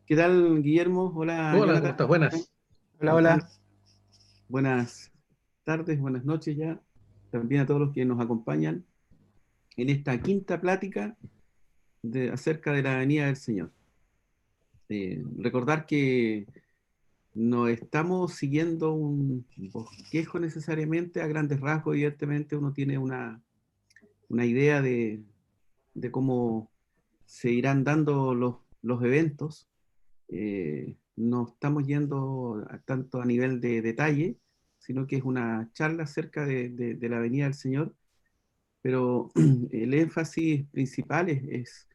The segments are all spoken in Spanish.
¿Qué tal, Guillermo? Hola, Hola, ¿cómo Jonathan. estás? Buenas. ¿Cómo Hola, están? hola. Buenas tardes, buenas noches ya. También a todos los que nos acompañan en esta quinta plática acerca de la venida del Señor. Recordar que no estamos siguiendo un bosquejo necesariamente, a grandes rasgos, evidentemente uno tiene una idea de cómo se irán dando los eventos. No estamos yendo tanto a nivel de detalle, sino que es una charla acerca de la venida del Señor, pero el énfasis principal es,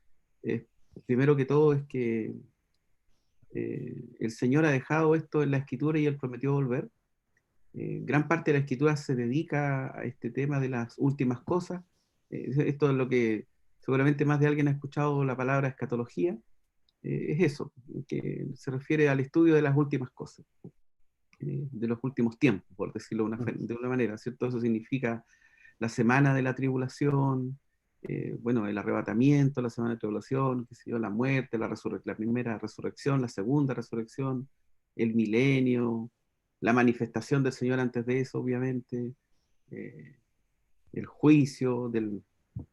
primero que todo, es que el Señor ha dejado esto en la Escritura y Él prometió volver. Gran parte de la Escritura se dedica a este tema de las últimas cosas. Esto es lo que seguramente más de alguien ha escuchado la palabra escatología. Es eso, que se refiere al estudio de las últimas cosas, de los últimos tiempos, por decirlo de una manera, ¿cierto? Eso significa la semana de la tribulación, bueno, el arrebatamiento, la semana de tribulación, qué sé yo, la muerte, la primera resurrección, la segunda resurrección, el milenio, la manifestación del Señor antes de eso, obviamente, eh, el juicio, del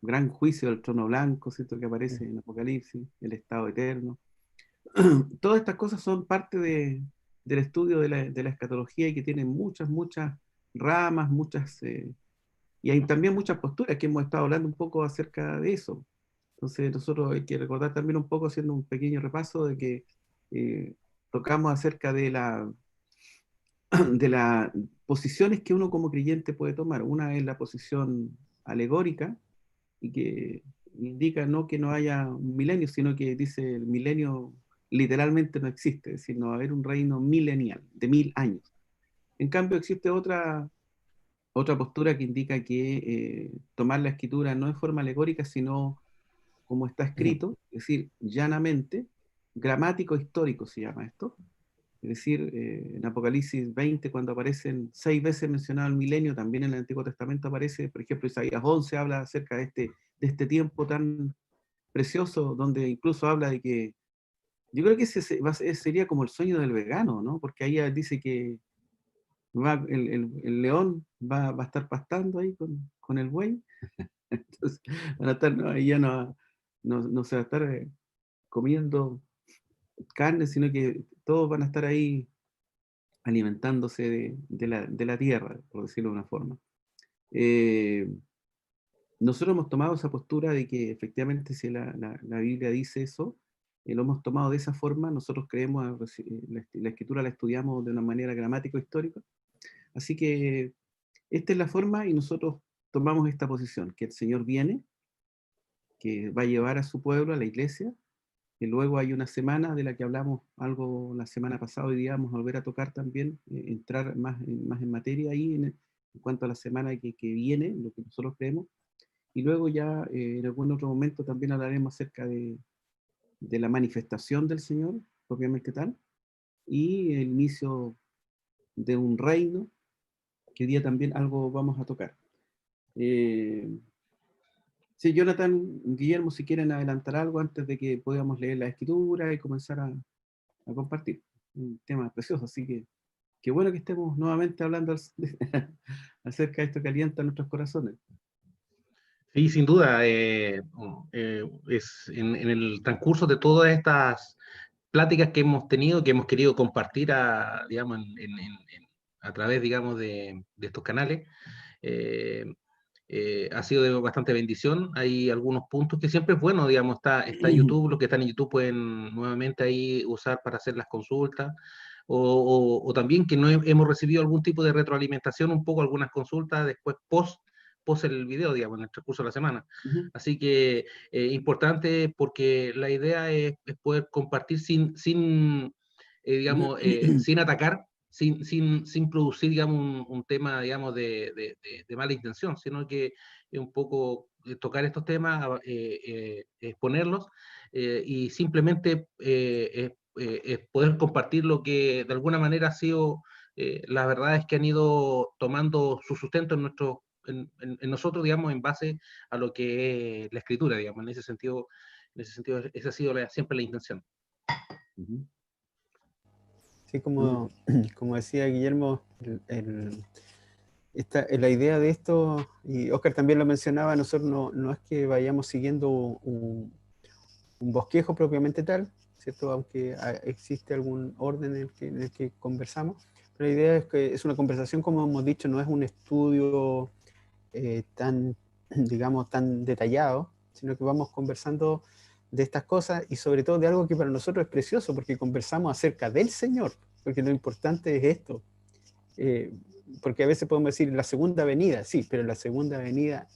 gran juicio del trono blanco, ¿cierto? Que aparece en Apocalipsis, el estado eterno. Todas estas cosas son parte del estudio de la escatología y que tienen muchas ramas, y hay también muchas posturas que hemos estado hablando un poco acerca de eso. Entonces nosotros hay que recordar también un poco, haciendo un pequeño repaso, de que eh, tocamos acerca de las posiciones que uno como creyente puede tomar. Una es la posición alegórica, y que indica no que no haya un milenio, sino que dice el milenio literalmente no existe, es decir, no va a haber un reino milenial, de 1000 años. En cambio, existe otra postura que indica que tomar la escritura no de forma alegórica, sino como está escrito, es decir, llanamente, gramático histórico se llama esto. Es decir, en Apocalipsis 20, cuando aparecen 6 veces mencionado el milenio, también en el Antiguo Testamento aparece, por ejemplo, Isaías 11 habla acerca de este tiempo tan precioso, donde incluso habla de que, yo creo que sería como el sueño del vegano, ¿no? Porque ahí dice que el león va a estar pastando ahí con el buey. Entonces, van a estar, no, ahí ya no se va a estar comiendo carne, sino que todos van a estar ahí alimentándose de la tierra, por decirlo de una forma. Eh, Nosotros hemos tomado esa postura de que efectivamente, si la Biblia dice eso, lo hemos tomado de esa forma. Nosotros creemos, la escritura la estudiamos de una manera gramático-histórica, así que esta es la forma, y nosotros tomamos esta posición, que el Señor viene, que va a llevar a su pueblo, a la iglesia, que luego hay una semana de la que hablamos algo la semana pasada, hoy día vamos a volver a tocar también, entrar más en materia ahí en cuanto a la semana que viene, lo que nosotros creemos, y luego ya en algún otro momento también hablaremos acerca de la manifestación del Señor, propiamente tal, y el inicio de un reino, que hoy día también algo vamos a tocar. Eh, sí, Jonathan, Guillermo, si quieren adelantar algo antes de que podamos leer la escritura y comenzar a compartir. Un tema precioso, así que qué bueno que estemos nuevamente hablando acerca de esto que alienta nuestros corazones. Sí, sin duda, es en el transcurso de todas estas pláticas que hemos tenido, que hemos querido compartir digamos, a través, digamos, de estos canales, eh, ha sido de bastante bendición. Hay algunos puntos que siempre es bueno, digamos, está YouTube, los que están en YouTube pueden nuevamente ahí usar para hacer las consultas, o también que no hemos recibido algún tipo de retroalimentación, un poco algunas consultas después post el video, digamos, en el transcurso de la semana. Así que importante, porque la idea es poder compartir digamos, sin atacar, sin producir, digamos, un tema, digamos, de mala intención, sino que un poco tocar estos temas, exponerlos, y simplemente poder compartir lo que de alguna manera ha sido, la verdad es que han ido tomando su sustento en nosotros, digamos, en base a lo que es la escritura, digamos, en ese sentido esa ha sido siempre la intención. Ujú. Sí, ¿No? como decía Guillermo, la idea de esto, y Oscar también lo mencionaba, nosotros no es que vayamos siguiendo un bosquejo propiamente tal, ¿cierto? Aunque existe algún orden en el que conversamos, pero la idea es que es una conversación, como hemos dicho, no es un estudio tan, digamos, tan detallado, sino que vamos conversando de estas cosas y sobre todo de algo que para nosotros es precioso, porque conversamos acerca del Señor, porque lo importante es esto. Eh, porque a veces podemos decir la segunda venida, sí, pero la segunda venida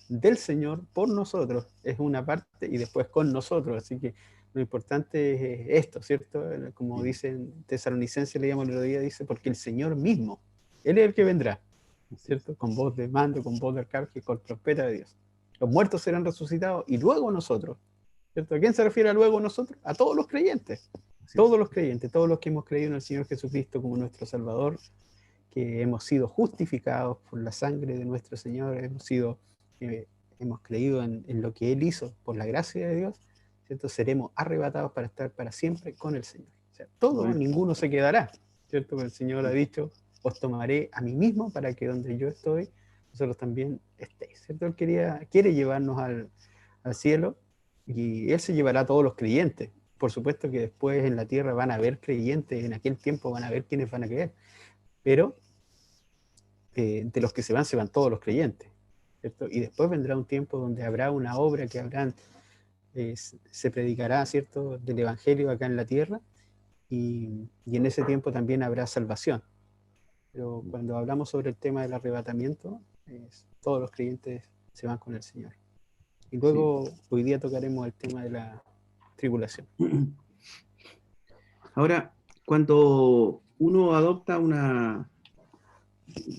del Señor por nosotros es una parte y después con nosotros, así que lo importante es esto, ¿cierto? Como dicen Tesalonicenses, leíamos el otro día, dice, porque el Señor mismo, Él es el que vendrá, Así es. ¿cierto? Con voz de mando, con voz de arcángel, con trompeta de Dios. Los muertos serán resucitados y luego nosotros, ¿cierto? ¿A quién se refiere a luego nosotros? A todos los creyentes. Así es. Todos los creyentes, todos los que hemos creído en el Señor Jesucristo como nuestro Salvador, que hemos sido justificados por la sangre de nuestro Señor, eh, hemos creído en lo que Él hizo por la gracia de Dios, ¿cierto? Seremos arrebatados para estar para siempre con el Señor. O sea, todo, Amén. ninguno se quedará, ¿cierto? Porque el Señor ha dicho, os tomaré a mí mismo para que donde yo estoy, vosotros también estéis, ¿cierto? Él quiere llevarnos al cielo y Él se llevará a todos los creyentes. Por supuesto que después en la tierra van a haber creyentes, en aquel tiempo van a haber quienes van a creer, pero de los que se van todos los creyentes, ¿cierto? Y después vendrá un tiempo donde habrá una obra que se predicará, ¿cierto?, del Evangelio acá en la tierra, y en ese tiempo también habrá salvación. Pero cuando hablamos sobre el tema del arrebatamiento, todos los creyentes se van con el Señor. Y Sí. luego hoy día tocaremos el tema de la tribulación. Ahora, cuando uno adopta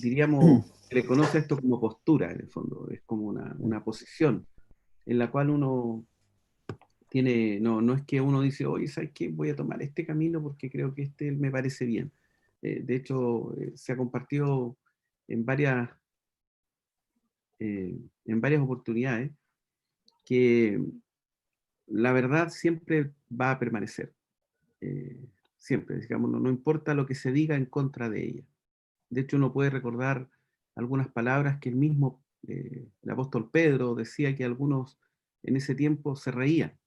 diríamos, se le conoce esto como postura, en el fondo, es como una posición en la cual uno tiene, no es que uno dice, oye, ¿sabes qué? Voy a tomar este camino porque creo que este me parece bien. De hecho, se ha compartido en varias, en varias oportunidades que la verdad siempre va a permanecer. Eh, Siempre, digamos, no importa lo que se diga en contra de ella. De hecho, uno puede recordar algunas palabras que el mismo el apóstol Pedro decía que algunos en ese tiempo se reían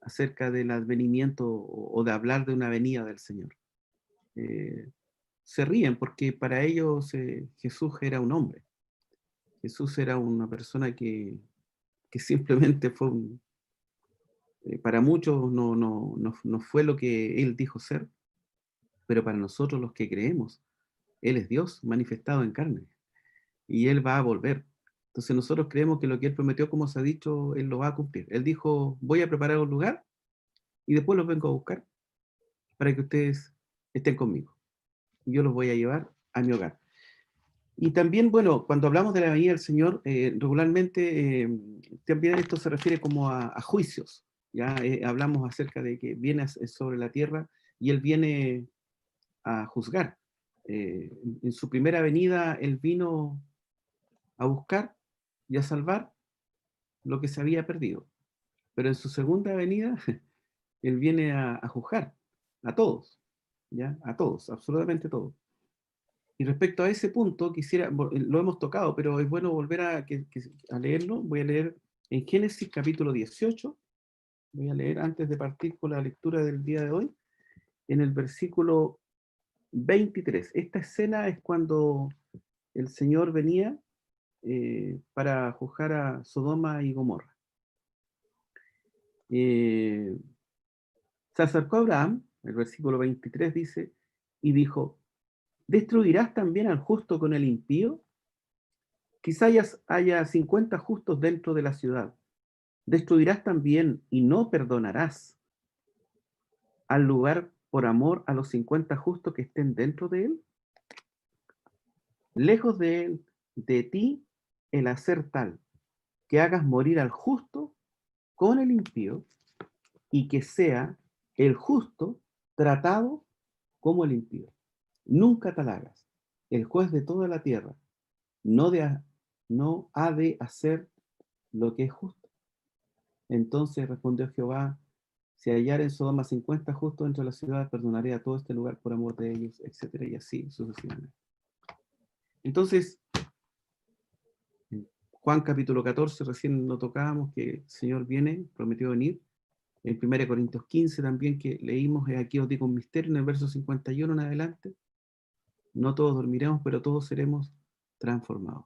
acerca del advenimiento o de hablar de una venida del Señor. Eh, Se ríen porque para ellos Jesús era un hombre. Jesús era una persona que simplemente fue para muchos no fue lo que él dijo ser, pero para nosotros los que creemos, él es Dios manifestado en carne y él va a volver. Entonces nosotros creemos que lo que él prometió, como se ha dicho, él lo va a cumplir. Él dijo, voy a preparar un lugar y después los vengo a buscar para que ustedes estén conmigo. Y yo los voy a llevar a mi hogar. Y también, bueno, cuando hablamos de la venida del Señor, regularmente también esto se refiere como a juicios. Ya hablamos acerca de que viene sobre la tierra y Él viene a juzgar. En su primera venida, Él vino a buscar y a salvar lo que se había perdido. Pero en su segunda venida, Él viene a juzgar a todos, ¿ya? A todos, absolutamente todos. Y respecto a ese punto, lo hemos tocado, pero es bueno volver a leerlo. Voy a leer en Génesis capítulo 18, voy a leer antes de partir con la lectura del día de hoy, en el versículo 23. Esta escena es cuando el Señor venía para juzgar a Sodoma y Gomorra. Se acercó a Abraham, el versículo 23 dice, y dijo, ¿destruirás también al justo con el impío? Quizá haya 50 justos dentro de la ciudad. ¿Destruirás también y no perdonarás al lugar por amor a los 50 justos que estén dentro de él? Lejos de ti el hacer tal, que hagas morir al justo con el impío y que sea el justo tratado como el impío. Nunca tal hagas. El juez de toda la tierra no, no ha de hacer lo que es justo. Entonces respondió Jehová Si hallar en Sodoma 50 justos dentro de la ciudad, perdonaré a todo este lugar por amor de ellos, etcétera, y así sucesivamente. Entonces, en Juan capítulo 14, recién lo tocábamos, que el Señor viene, prometió venir. En 1 Corintios 15 también, que leímos, aquí os digo un misterio, en el verso 51 en adelante. No todos dormiremos, pero todos seremos transformados.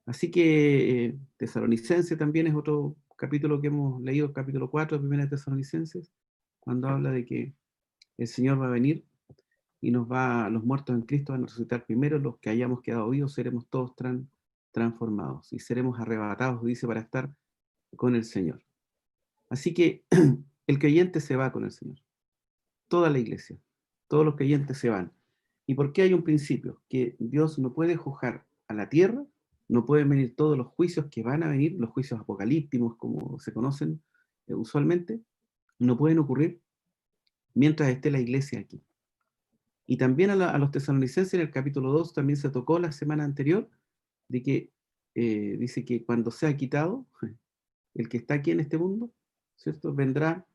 Así que Tesalonicenses también es otro capítulo que hemos leído, el capítulo 4 de 1 Tesalonicenses, cuando habla de que el Señor va a venir y los muertos en Cristo van a resucitar primero, los que hayamos quedado vivos seremos todos transformados y seremos arrebatados, dice, para estar con el Señor. Así que el creyente se va con el Señor. Toda la iglesia, todos los creyentes se van. ¿Y por qué hay un principio? Que Dios no puede juzgar a la tierra, no pueden venir todos los juicios que van a venir, los juicios apocalípticos como se conocen usualmente, no pueden ocurrir mientras esté la iglesia aquí. Y también a los tesalonicenses en el capítulo 2 también se tocó la semana anterior, de que dice que cuando sea quitado el que está aquí en este mundo, ¿cierto? Vendrá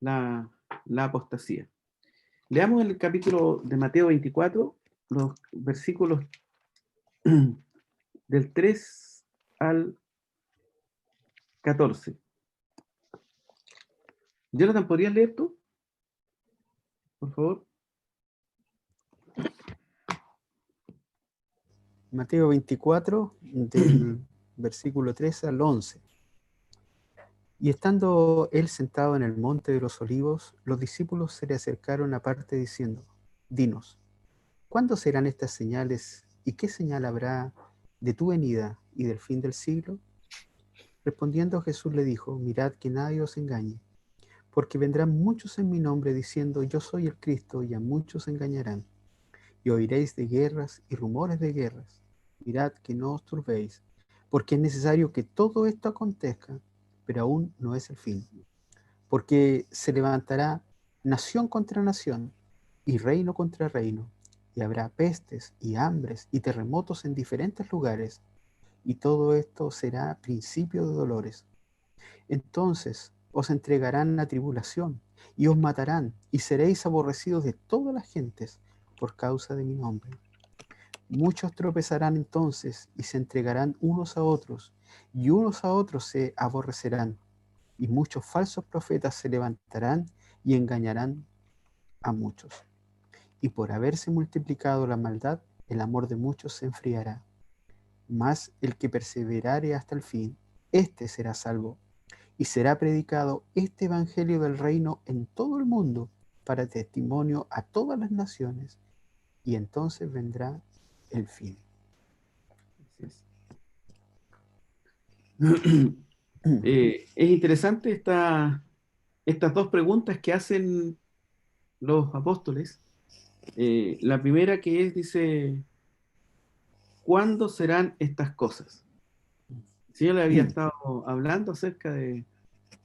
la apostasía. Leamos el capítulo de Mateo 24, los versículos del 3 al 14. Jonathan, ¿podrías leer tú? Por favor. Mateo 24, del versículo 3 al 11. Y estando él sentado en el monte de los olivos, los discípulos se le acercaron aparte diciendo, dinos, ¿cuándo serán estas señales y qué señal habrá de tu venida y del fin del siglo? Respondiendo Jesús le dijo, mirad que nadie os engañe, porque vendrán muchos en mi nombre diciendo, yo soy el Cristo, y a muchos engañarán. Y oiréis de guerras y rumores de guerras. Mirad que no os turbéis, porque es necesario que todo esto acontezca, pero aún no es el fin. Porque se levantará nación contra nación y reino contra reino, y habrá pestes y hambres y terremotos en diferentes lugares, y todo esto será principio de dolores. Entonces os entregarán a tribulación y os matarán, y seréis aborrecidos de todas las gentes por causa de mi nombre. Muchos tropezarán entonces y se entregarán unos a otros, y unos a otros se aborrecerán, y muchos falsos profetas se levantarán y engañarán a muchos. Y por haberse multiplicado la maldad, el amor de muchos se enfriará. Mas el que perseverare hasta el fin, éste será salvo. Y será predicado este evangelio del reino en todo el mundo para testimonio a todas las naciones, y entonces vendrá el fin. Es interesante estas dos preguntas que hacen los apóstoles. La primera que es, dice, ¿cuándo serán estas cosas? El Señor le había estado hablando acerca de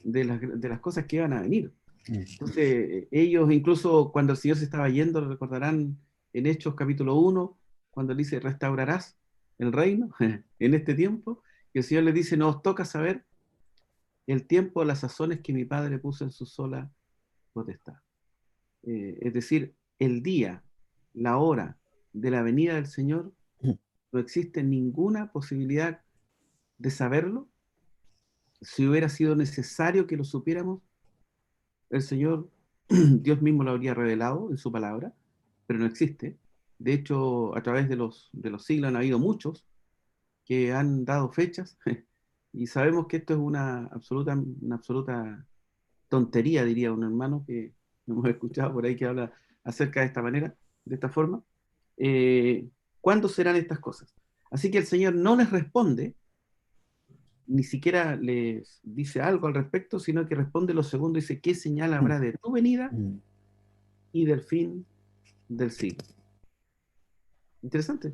las cosas que iban a venir. Entonces, ellos incluso cuando el Señor se estaba yendo, lo recordarán en Hechos capítulo 1, cuando él dice, restaurarás el reino en este tiempo, y el Señor le dice, no os toca saber el tiempo, las sazones que mi Padre puso en su sola potestad. Es decir, el día, la hora de la venida del Señor, no existe ninguna posibilidad de saberlo. Si hubiera sido necesario que lo supiéramos, el Señor, Dios mismo lo habría revelado en su palabra, pero no existe. De hecho, a través de los siglos han habido muchos que han dado fechas y sabemos que esto es una absoluta tontería, diría un hermano que hemos escuchado por ahí que habla acerca de esta manera, de esta forma. ¿Cuándo serán estas cosas? Así que el Señor no les responde, ni siquiera les dice algo al respecto, sino que responde lo segundo, dice, ¿qué señal habrá de tu venida y del fin del siglo? Interesante.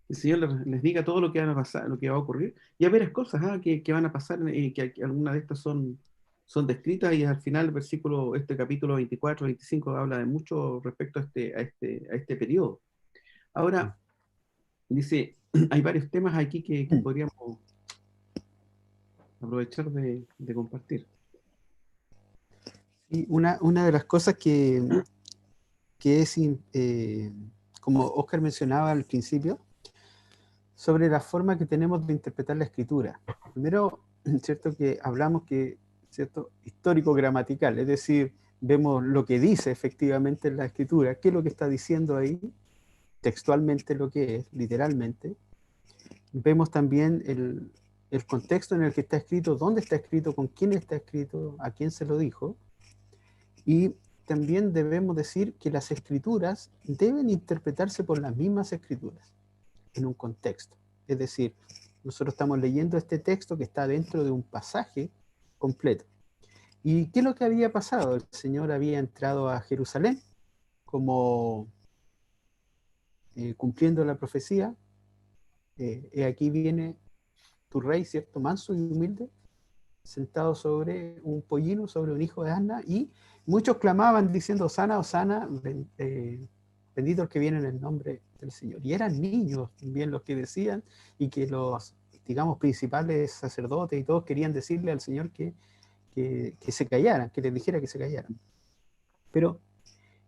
El Señor les diga todo lo que va a pasar, lo que va a ocurrir, y hay varias cosas que van a pasar, que algunas de estas son descritas, y al final el versículo, este capítulo 24, 25 habla de mucho respecto a este periodo. Ahora, dice, hay varios temas aquí que podríamos aprovechar de compartir. Y una de las cosas que es, como Oscar mencionaba al principio, sobre la forma que tenemos de interpretar la escritura. Primero, cierto que hablamos que, cierto, histórico-gramatical, es decir, vemos lo que dice efectivamente en la escritura, qué es lo que está diciendo ahí, textualmente lo que es, literalmente. Vemos también el contexto en el que está escrito, dónde está escrito, con quién está escrito, a quién se lo dijo. Y también debemos decir que las escrituras deben interpretarse por las mismas escrituras, en un contexto. Es decir, nosotros estamos leyendo este texto que está dentro de un pasaje completo. ¿Y qué es lo que había pasado? El Señor había entrado a Jerusalén como cumpliendo la profecía. Aquí viene tu rey, ¿cierto? Manso y humilde, sentado sobre un pollino, sobre un hijo de asna, y muchos clamaban diciendo, Osana, Osana, bendito el que viene en el nombre del Señor. Y eran niños también los que decían, y que los, digamos, principales sacerdotes y todos querían decirle al Señor que se callaran, que les dijera que se callaran. Pero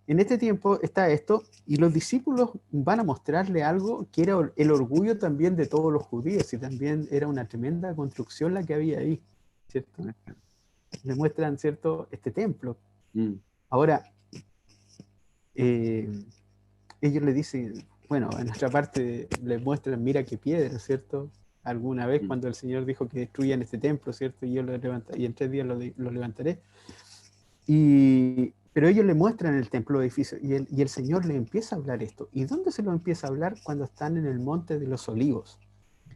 en este tiempo está esto, y los discípulos van a mostrarle algo que era el orgullo también de todos los judíos, y también era una tremenda construcción la que había ahí, ¿cierto? Le muestran, ¿cierto?, este templo. Ahora, ellos le dicen, bueno, en nuestra parte les muestran, mira qué piedra, ¿cierto? Alguna vez cuando el Señor dijo que destruyan este templo, ¿cierto? Y yo lo levantaré, y en 3 días lo levantaré. Pero ellos le muestran el templo edificio, y el Señor le empieza a hablar esto. ¿Y dónde se lo empieza a hablar? Cuando están en el monte de los olivos.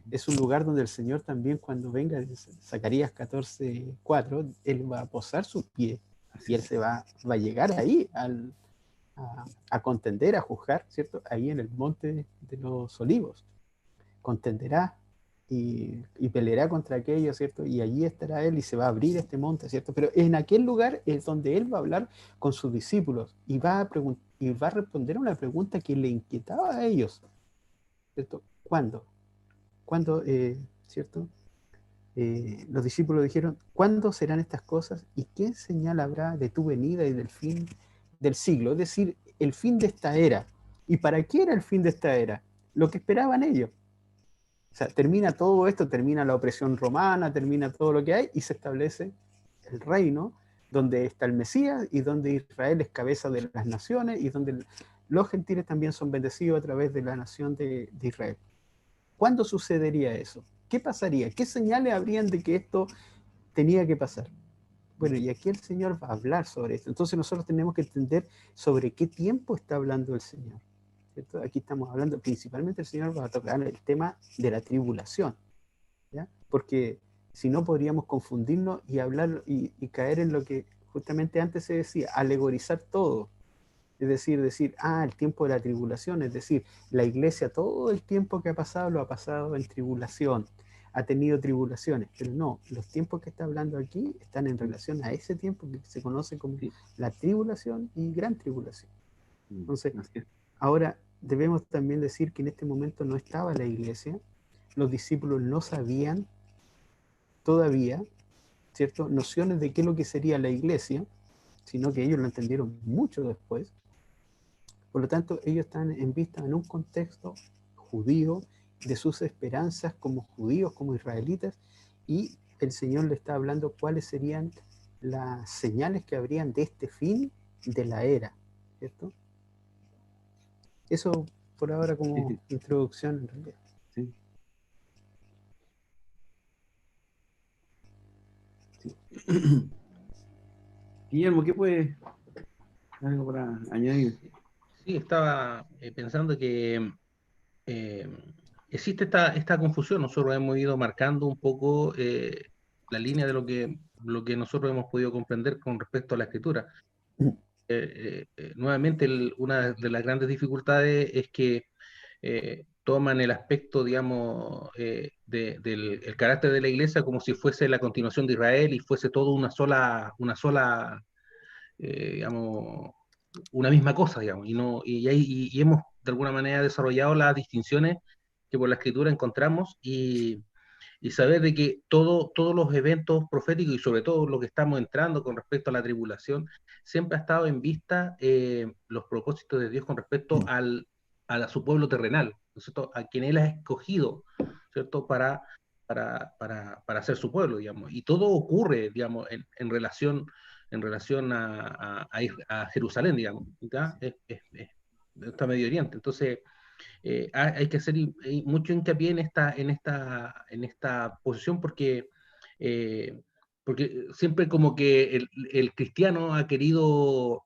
Es un lugar donde el Señor también, cuando venga, Zacarías 14:4, Él va a posar sus pies, y Él se va a llegar ahí a contender, a juzgar, ¿cierto? Ahí en el monte de los olivos. Contenderá y peleará contra aquello, ¿cierto? Y allí estará Él y se va a abrir este monte, ¿cierto? Pero en aquel lugar es donde Él va a hablar con sus discípulos y va a responder una pregunta que le inquietaba a ellos, ¿cierto? ¿Cuándo? ¿Cuándo, cierto? Los discípulos dijeron, ¿cuándo serán estas cosas y qué señal habrá de tu venida y del fin del siglo? Es decir, el fin de esta era. ¿Y para qué era el fin de esta era? Lo que esperaban ellos. O sea, termina todo esto, termina la opresión romana, termina todo lo que hay y se establece el reino donde está el Mesías y donde Israel es cabeza de las naciones y donde los gentiles también son bendecidos a través de la nación de Israel. ¿Cuándo sucedería eso? ¿Qué pasaría? ¿Qué señales habrían de que esto tenía que pasar? Bueno, y aquí el Señor va a hablar sobre esto. Entonces nosotros tenemos que entender sobre qué tiempo está hablando el Señor, ¿cierto? Aquí estamos hablando, principalmente el Señor va a tocar el tema de la tribulación, ¿ya? Porque si no podríamos confundirnos y hablar y caer en lo que justamente antes se decía, alegorizar todo. Es decir, el tiempo de la tribulación, es decir, la iglesia todo el tiempo que ha pasado lo ha pasado en tribulación, ha tenido tribulaciones, pero no, los tiempos que está hablando aquí están en relación a ese tiempo que se conoce como la tribulación y gran tribulación. Entonces, ahora debemos también decir que en este momento no estaba la iglesia, los discípulos no sabían todavía, ¿cierto?, nociones de qué es lo que sería la iglesia, sino que ellos lo entendieron mucho después. Por lo tanto, ellos están en vista en un contexto judío, de sus esperanzas como judíos, como israelitas, y el Señor le está hablando cuáles serían las señales que habrían de este fin de la era, ¿cierto? Eso por ahora como introducción en realidad. Sí. Guillermo, ¿qué puede algo para añadir? Sí, estaba pensando que existe esta confusión. Nosotros hemos ido marcando un poco la línea de lo que nosotros hemos podido comprender con respecto a la escritura. Nuevamente, una de las grandes dificultades es que toman el aspecto, digamos, del el carácter de la iglesia como si fuese la continuación de Israel y fuese todo una sola digamos, una misma cosa, digamos, y hemos de alguna manera desarrollado las distinciones que por la escritura encontramos, y y saber de que todos los eventos proféticos y sobre todo lo que estamos entrando con respecto a la tribulación, siempre ha estado en vista los propósitos de Dios con respecto a su pueblo terrenal, ¿no es cierto? A quien Él ha escogido, ¿cierto? Para ser su pueblo, digamos. Y todo ocurre, digamos, en relación a Jerusalén, digamos, ¿ya? Está Medio Oriente. Entonces, hay que hacer mucho hincapié en esta posición eh, porque siempre como que el cristiano ha querido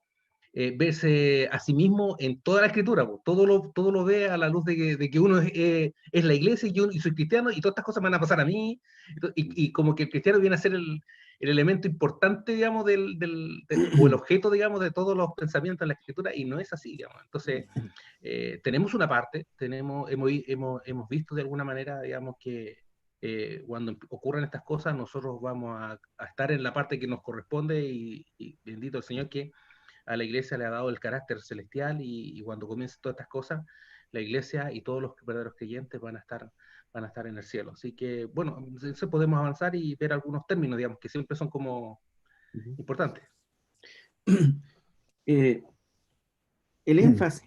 verse a sí mismo en toda la escritura, po. Todo lo ve a la luz de que uno es la iglesia y soy cristiano y todas estas cosas van a pasar a mí, y como que el cristiano viene a ser el elemento importante, digamos, o el objeto, digamos, de todos los pensamientos de la escritura, y no es así, digamos. Entonces, tenemos una parte, hemos visto de alguna manera, digamos, que cuando ocurren estas cosas, nosotros vamos a estar en la parte que nos corresponde, y bendito el Señor que a la iglesia le ha dado el carácter celestial, y cuando comiencen todas estas cosas, la iglesia y todos los verdaderos creyentes van a estar en el cielo. Así que, bueno, se podemos avanzar y ver algunos términos, digamos, que siempre son como importantes. El énfasis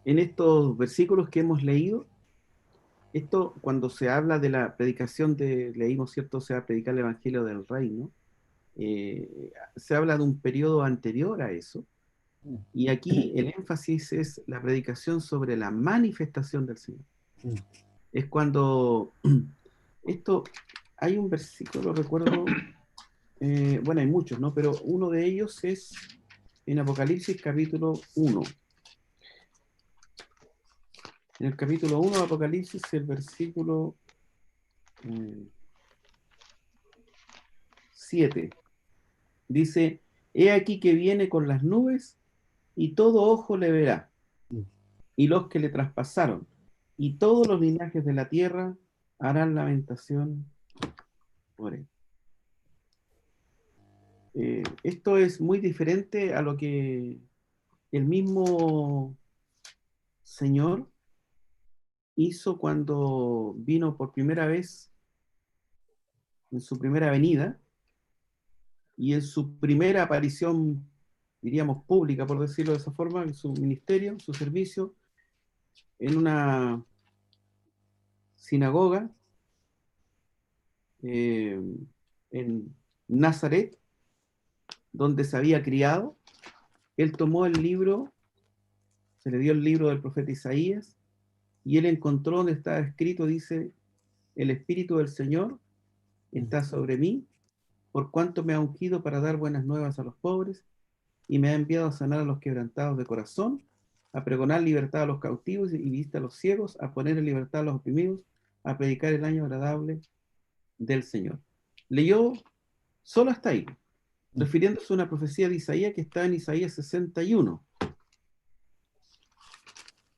en estos versículos que hemos leído, esto cuando se habla de la predicación leímos, ¿cierto? Se va a predicar el Evangelio del Reino, se habla de un periodo anterior a eso, y aquí el énfasis es la predicación sobre la manifestación del Señor. Es cuando hay un versículo, recuerdo, bueno, hay muchos, ¿no? Pero uno de ellos es en Apocalipsis capítulo 1. En el capítulo 1 de Apocalipsis, el versículo 7, dice: he aquí que viene con las nubes, y todo ojo le verá, y los que le traspasaron, y todos los linajes de la tierra harán lamentación por él. Esto es muy diferente a lo que el mismo Señor hizo cuando vino por primera vez en su primera venida y en su primera aparición, diríamos pública, por decirlo de esa forma, en su ministerio, su servicio, en una sinagoga en Nazaret, donde se había criado. Él tomó el libro, se le dio el libro del profeta Isaías, y él encontró donde estaba escrito, dice: el Espíritu del Señor está sobre mí, por cuanto me ha ungido para dar buenas nuevas a los pobres, y me ha enviado a sanar a los quebrantados de corazón, a pregonar libertad a los cautivos y vista a los ciegos, a poner en libertad a los oprimidos, a predicar el año agradable del Señor. Leyó solo hasta ahí, refiriéndose a una profecía de Isaías que está en Isaías 61.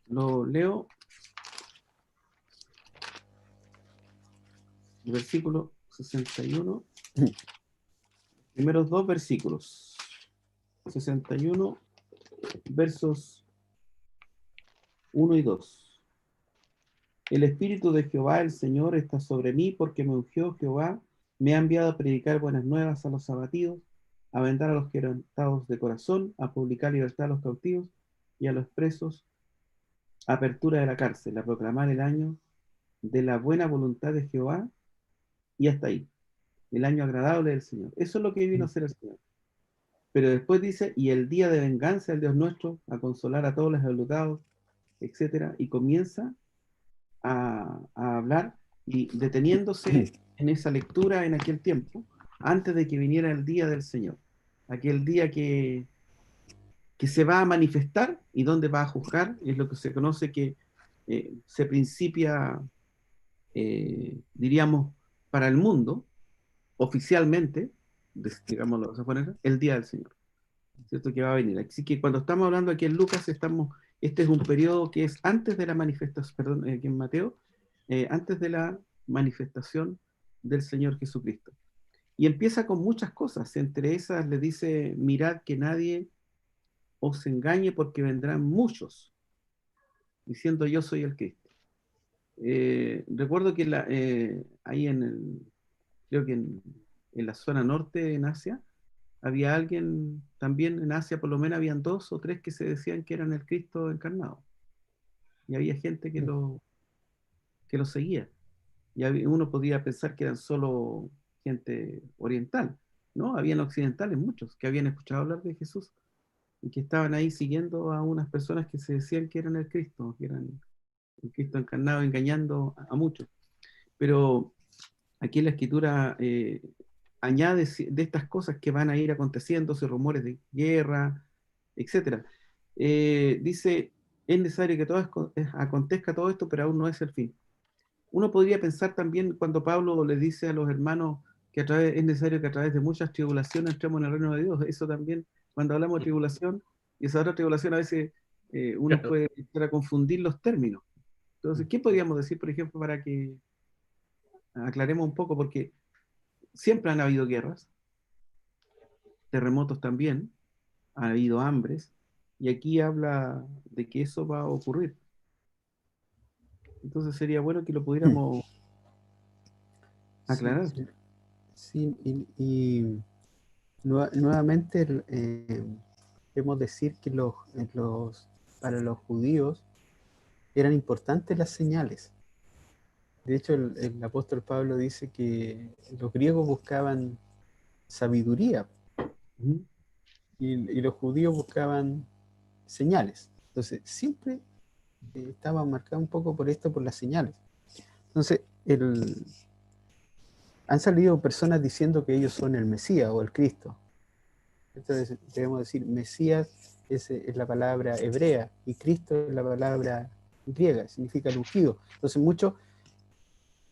Lo leo, el versículo 61, primeros dos versículos. 61, versos 1 y 2. El Espíritu de Jehová, el Señor, está sobre mí, porque me ungió Jehová, me ha enviado a predicar buenas nuevas a los abatidos, a vendar a los quebrantados de corazón, a publicar libertad a los cautivos y a los presos, apertura de la cárcel, a proclamar el año de la buena voluntad de Jehová, y hasta ahí, el año agradable del Señor. Eso es lo que vino a hacer el Señor. Pero después dice: y el día de venganza del Dios nuestro, a consolar a todos los enlutados, etcétera, y comienza a hablar, y deteniéndose en esa lectura en aquel tiempo, antes de que viniera el día del Señor, aquel día que se va a manifestar y donde va a juzgar, es lo que se conoce que se principia, diríamos, para el mundo, oficialmente, digámoslo de esa manera, el día del Señor, ¿cierto? Que va a venir. Así que cuando estamos hablando aquí en Lucas, este es un periodo que es antes de la manifestación, perdón, aquí en Mateo, antes de la manifestación del Señor Jesucristo. Y empieza con muchas cosas, entre esas le dice: mirad que nadie os engañe, porque vendrán muchos, diciendo yo soy el Cristo. recuerdo que ahí creo que en la zona norte, en Asia, había alguien, también en Asia por lo menos habían 2 o 3 que se decían que eran el Cristo encarnado. Y había gente que lo seguía. Y uno podía pensar que eran solo gente oriental, ¿no? Habían occidentales, muchos, que habían escuchado hablar de Jesús y que estaban ahí siguiendo a unas personas que se decían que eran el Cristo, que eran el Cristo encarnado, engañando a muchos. Pero aquí la escritura añade de estas cosas que van a ir aconteciendo, rumores de guerra, etcétera. Dice, es necesario que acontezca todo esto, pero aún no es el fin. Uno podría pensar también cuando Pablo le dice a los hermanos que es necesario que a través de muchas tribulaciones entremos en el reino de Dios. Eso también, cuando hablamos de tribulación, y esa otra tribulación a veces uno Claro. puede empezar a confundir los términos. Entonces, ¿qué podríamos decir, por ejemplo, para que aclaremos un poco? Porque siempre han habido guerras, terremotos también, ha habido hambres, y aquí habla de que eso va a ocurrir. Entonces sería bueno que lo pudiéramos Sí, aclarar. sí, sí, nuevamente debemos decir que para los judíos eran importantes las señales. De hecho, el apóstol Pablo dice que los griegos buscaban sabiduría Ujú. y los judíos buscaban señales. Entonces, siempre estaba marcado un poco por esto, por las señales. Entonces, han salido personas diciendo que ellos son el Mesías o el Cristo. Entonces, debemos decir, Mesías es la palabra hebrea y Cristo es la palabra griega, significa el ungido. Entonces, muchos,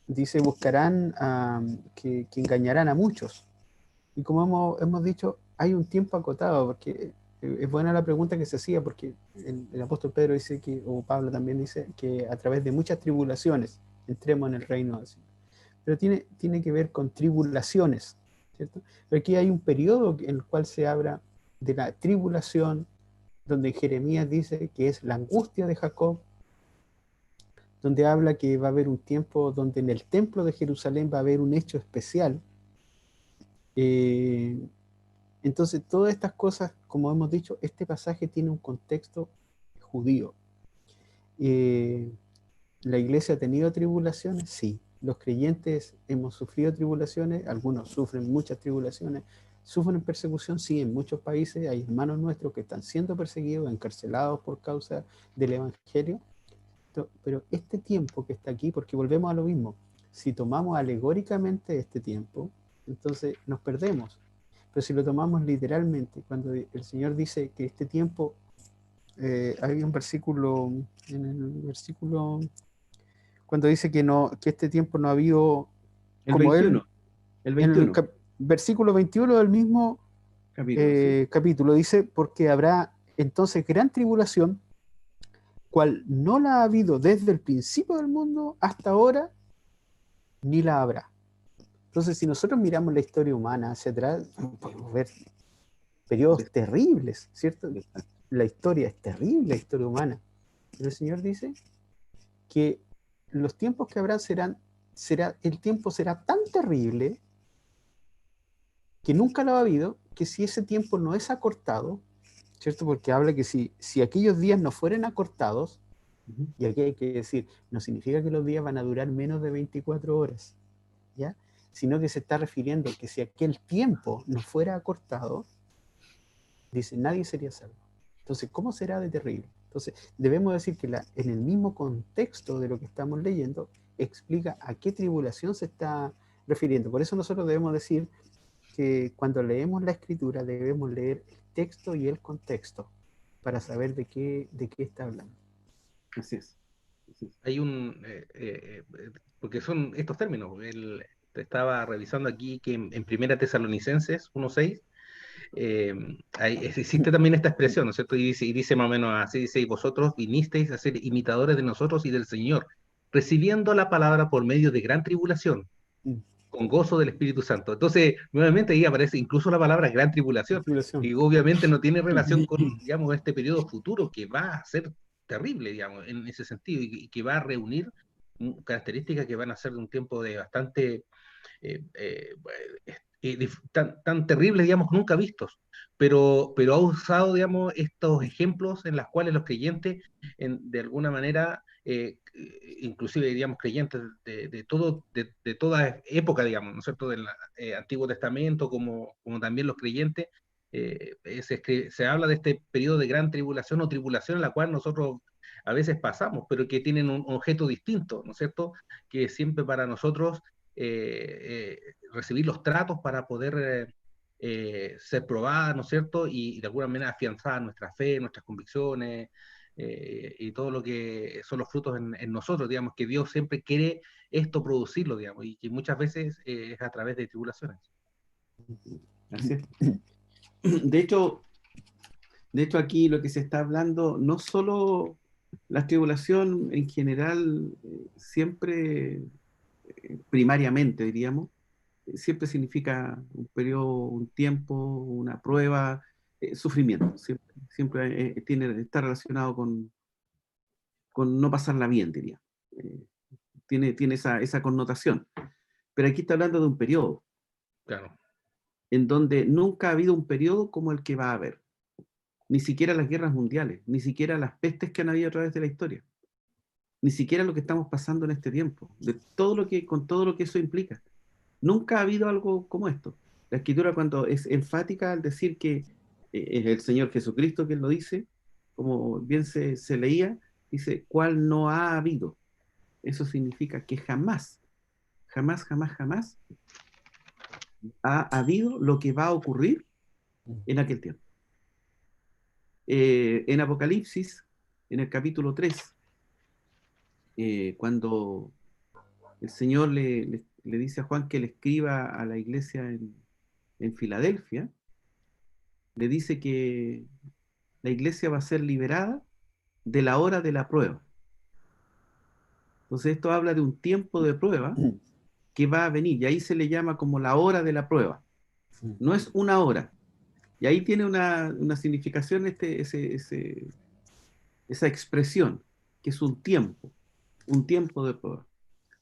dice, buscarán que engañarán a muchos. Y como hemos dicho, hay un tiempo acotado, porque es buena la pregunta que se hacía, porque el apóstol Pedro dice que, o Pablo también dice, que a través de muchas tribulaciones entremos en el reino del Señor. Pero tiene que ver con tribulaciones, ¿cierto? Pero aquí hay un periodo en el cual se habla de la tribulación, donde Jeremías dice que es la angustia de Jacob, donde habla que va a haber un tiempo donde en el templo de Jerusalén va a haber un hecho especial. Entonces, todas estas cosas, como hemos dicho, este pasaje tiene un contexto judío. ¿La iglesia ha tenido tribulaciones? Sí. Los creyentes hemos sufrido tribulaciones, algunos sufren muchas tribulaciones, sufren persecución, sí, en muchos países hay hermanos nuestros que están siendo perseguidos, encarcelados por causa del evangelio, pero este tiempo que está aquí, porque volvemos a lo mismo, si tomamos alegóricamente este tiempo, entonces nos perdemos, pero si lo tomamos literalmente, cuando el Señor dice que este tiempo, hay un versículo, en el versículo cuando dice que este tiempo no ha habido, El como él, 21, el en el 21 versículo 21 del mismo capítulo, sí. capítulo, dice, porque habrá entonces gran tribulación, cual no la ha habido desde el principio del mundo hasta ahora, ni la habrá. Entonces, si nosotros miramos la historia humana hacia atrás, podemos ver periodos terribles, ¿cierto? La historia es terrible, la historia humana. Pero el Señor dice que los tiempos que habrán el tiempo será tan terrible que nunca lo ha habido, que si ese tiempo no es acortado, ¿cierto? Porque habla que si aquellos días no fueran acortados, Ujú. y aquí hay que decir, no significa que los días van a durar menos de 24 horas, ¿ya? Sino que se está refiriendo que si aquel tiempo no fuera acortado, dice, nadie sería salvo. Entonces, ¿cómo será de terrible? Entonces, debemos decir que en el mismo contexto de lo que estamos leyendo, explica a qué tribulación se está refiriendo. Por eso nosotros debemos decir que cuando leemos la escritura debemos leer el texto y el contexto para saber de qué está hablando. Así es. Así es. Hay porque son estos términos. Estaba revisando aquí que en Primera Tesalonicenses 1:6 existe también esta expresión, ¿no es cierto? Y dice más o menos así, dice, y vosotros vinisteis a ser imitadores de nosotros y del Señor, recibiendo la palabra por medio de gran tribulación, Mm. con gozo del Espíritu Santo. Entonces, nuevamente ahí aparece incluso la palabra gran tribulación, Tribulación. y obviamente no tiene relación con, digamos, este periodo futuro que va a ser terrible, digamos, en ese sentido, y que va a reunir características que van a ser de un tiempo de bastante tan terribles, digamos, nunca vistos, pero ha usado, digamos, estos ejemplos en los cuales los creyentes, de alguna manera, inclusive, digamos, creyentes de toda época, digamos, ¿no es cierto?, del Antiguo Testamento, como también los creyentes, se habla de este periodo de gran tribulación o tribulación en la cual nosotros a veces pasamos, pero que tienen un objeto distinto, ¿no es cierto?, que siempre para nosotros recibir los tratos para poder ser probadas, ¿no es cierto? Y de alguna manera afianzar nuestra fe, nuestras convicciones y todo lo que son los frutos en nosotros, digamos, que Dios siempre quiere esto producirlo, digamos, y que muchas veces es a través de tribulaciones. Así es. De hecho, aquí lo que se está hablando, no solo la tribulación en general, siempre, primariamente diríamos, siempre significa un periodo, un tiempo, una prueba, sufrimiento. Siempre está relacionado con no pasarla bien, diría. Tiene esa connotación. Pero aquí está hablando de un periodo, Claro. en donde nunca ha habido un periodo como el que va a haber. Ni siquiera las guerras mundiales, ni siquiera las pestes que han habido a través de la historia, ni siquiera lo que estamos pasando en este tiempo, con todo lo que eso implica. Nunca ha habido algo como esto. La Escritura, cuando es enfática al decir que es el Señor Jesucristo quien lo dice, como bien se leía, dice, ¿cuál no ha habido? Eso significa que jamás, jamás, jamás, jamás ha habido lo que va a ocurrir en aquel tiempo. En Apocalipsis, en el capítulo 3, cuando el Señor le dice a Juan que le escriba a la iglesia en Filadelfia, le dice que la iglesia va a ser liberada de la hora de la prueba. Entonces esto habla de un tiempo de prueba que va a venir, y ahí se le llama como la hora de la prueba. No es una hora. Y ahí tiene una significación esa expresión, que es un tiempo de prueba,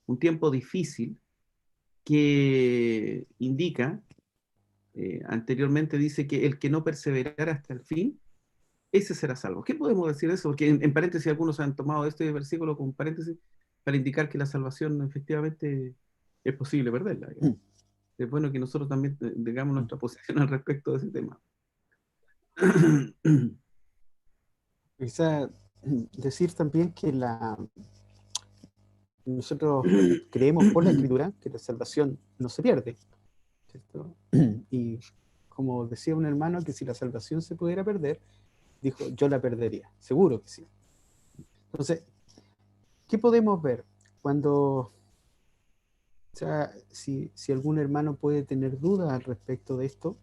un tiempo difícil que indica, anteriormente dice que el que no perseverara hasta el fin, ese será salvo. ¿Qué podemos decir de eso? Porque en paréntesis algunos han tomado este versículo como paréntesis para indicar que la salvación efectivamente es posible perderla. Es bueno que nosotros también digamos nuestra posición al respecto de ese tema. Quizá decir también que nosotros creemos por la Escritura que la salvación no se pierde, ¿cierto? Y como decía un hermano, que si la salvación se pudiera perder, dijo, yo la perdería, seguro que sí. Entonces, ¿qué podemos ver cuando, o sea, si algún hermano puede tener dudas al respecto de esto?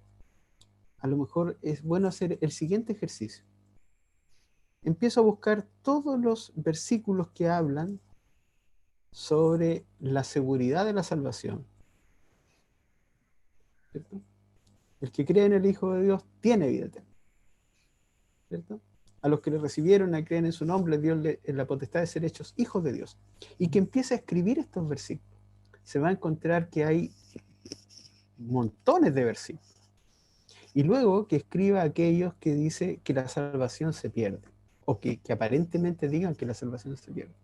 A lo mejor es bueno hacer el siguiente ejercicio. Empiezo a buscar todos los versículos que hablan sobre la seguridad de la salvación, ¿cierto? El que cree en el Hijo de Dios tiene vida eterna, ¿cierto? A los que le recibieron y creen en su nombre, Dios la potestad de ser hechos hijos de Dios. Y que empiece a escribir estos versículos. Se va a encontrar que hay montones de versículos. Y luego que escriba aquellos que dice que la salvación se pierde, o que aparentemente digan que la salvación se pierde.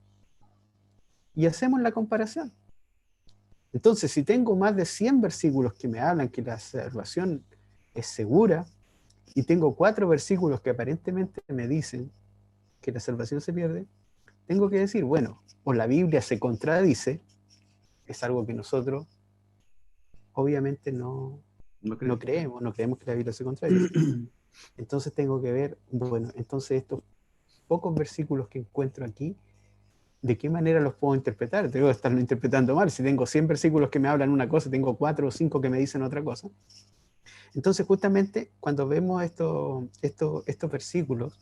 Y hacemos la comparación. Entonces, si tengo más de 100 versículos que me hablan que la salvación es segura, y tengo 4 versículos que aparentemente me dicen que la salvación se pierde, tengo que decir, bueno, o la Biblia se contradice, es algo que nosotros obviamente no creemos que la Biblia se contradice. Entonces tengo que ver, bueno, entonces estos pocos versículos que encuentro aquí, ¿de qué manera los puedo interpretar? Tengo que estarlo interpretando mal. Si tengo 100 versículos que me hablan una cosa, tengo 4 o 5 que me dicen otra cosa. Entonces, justamente, cuando vemos estos versículos,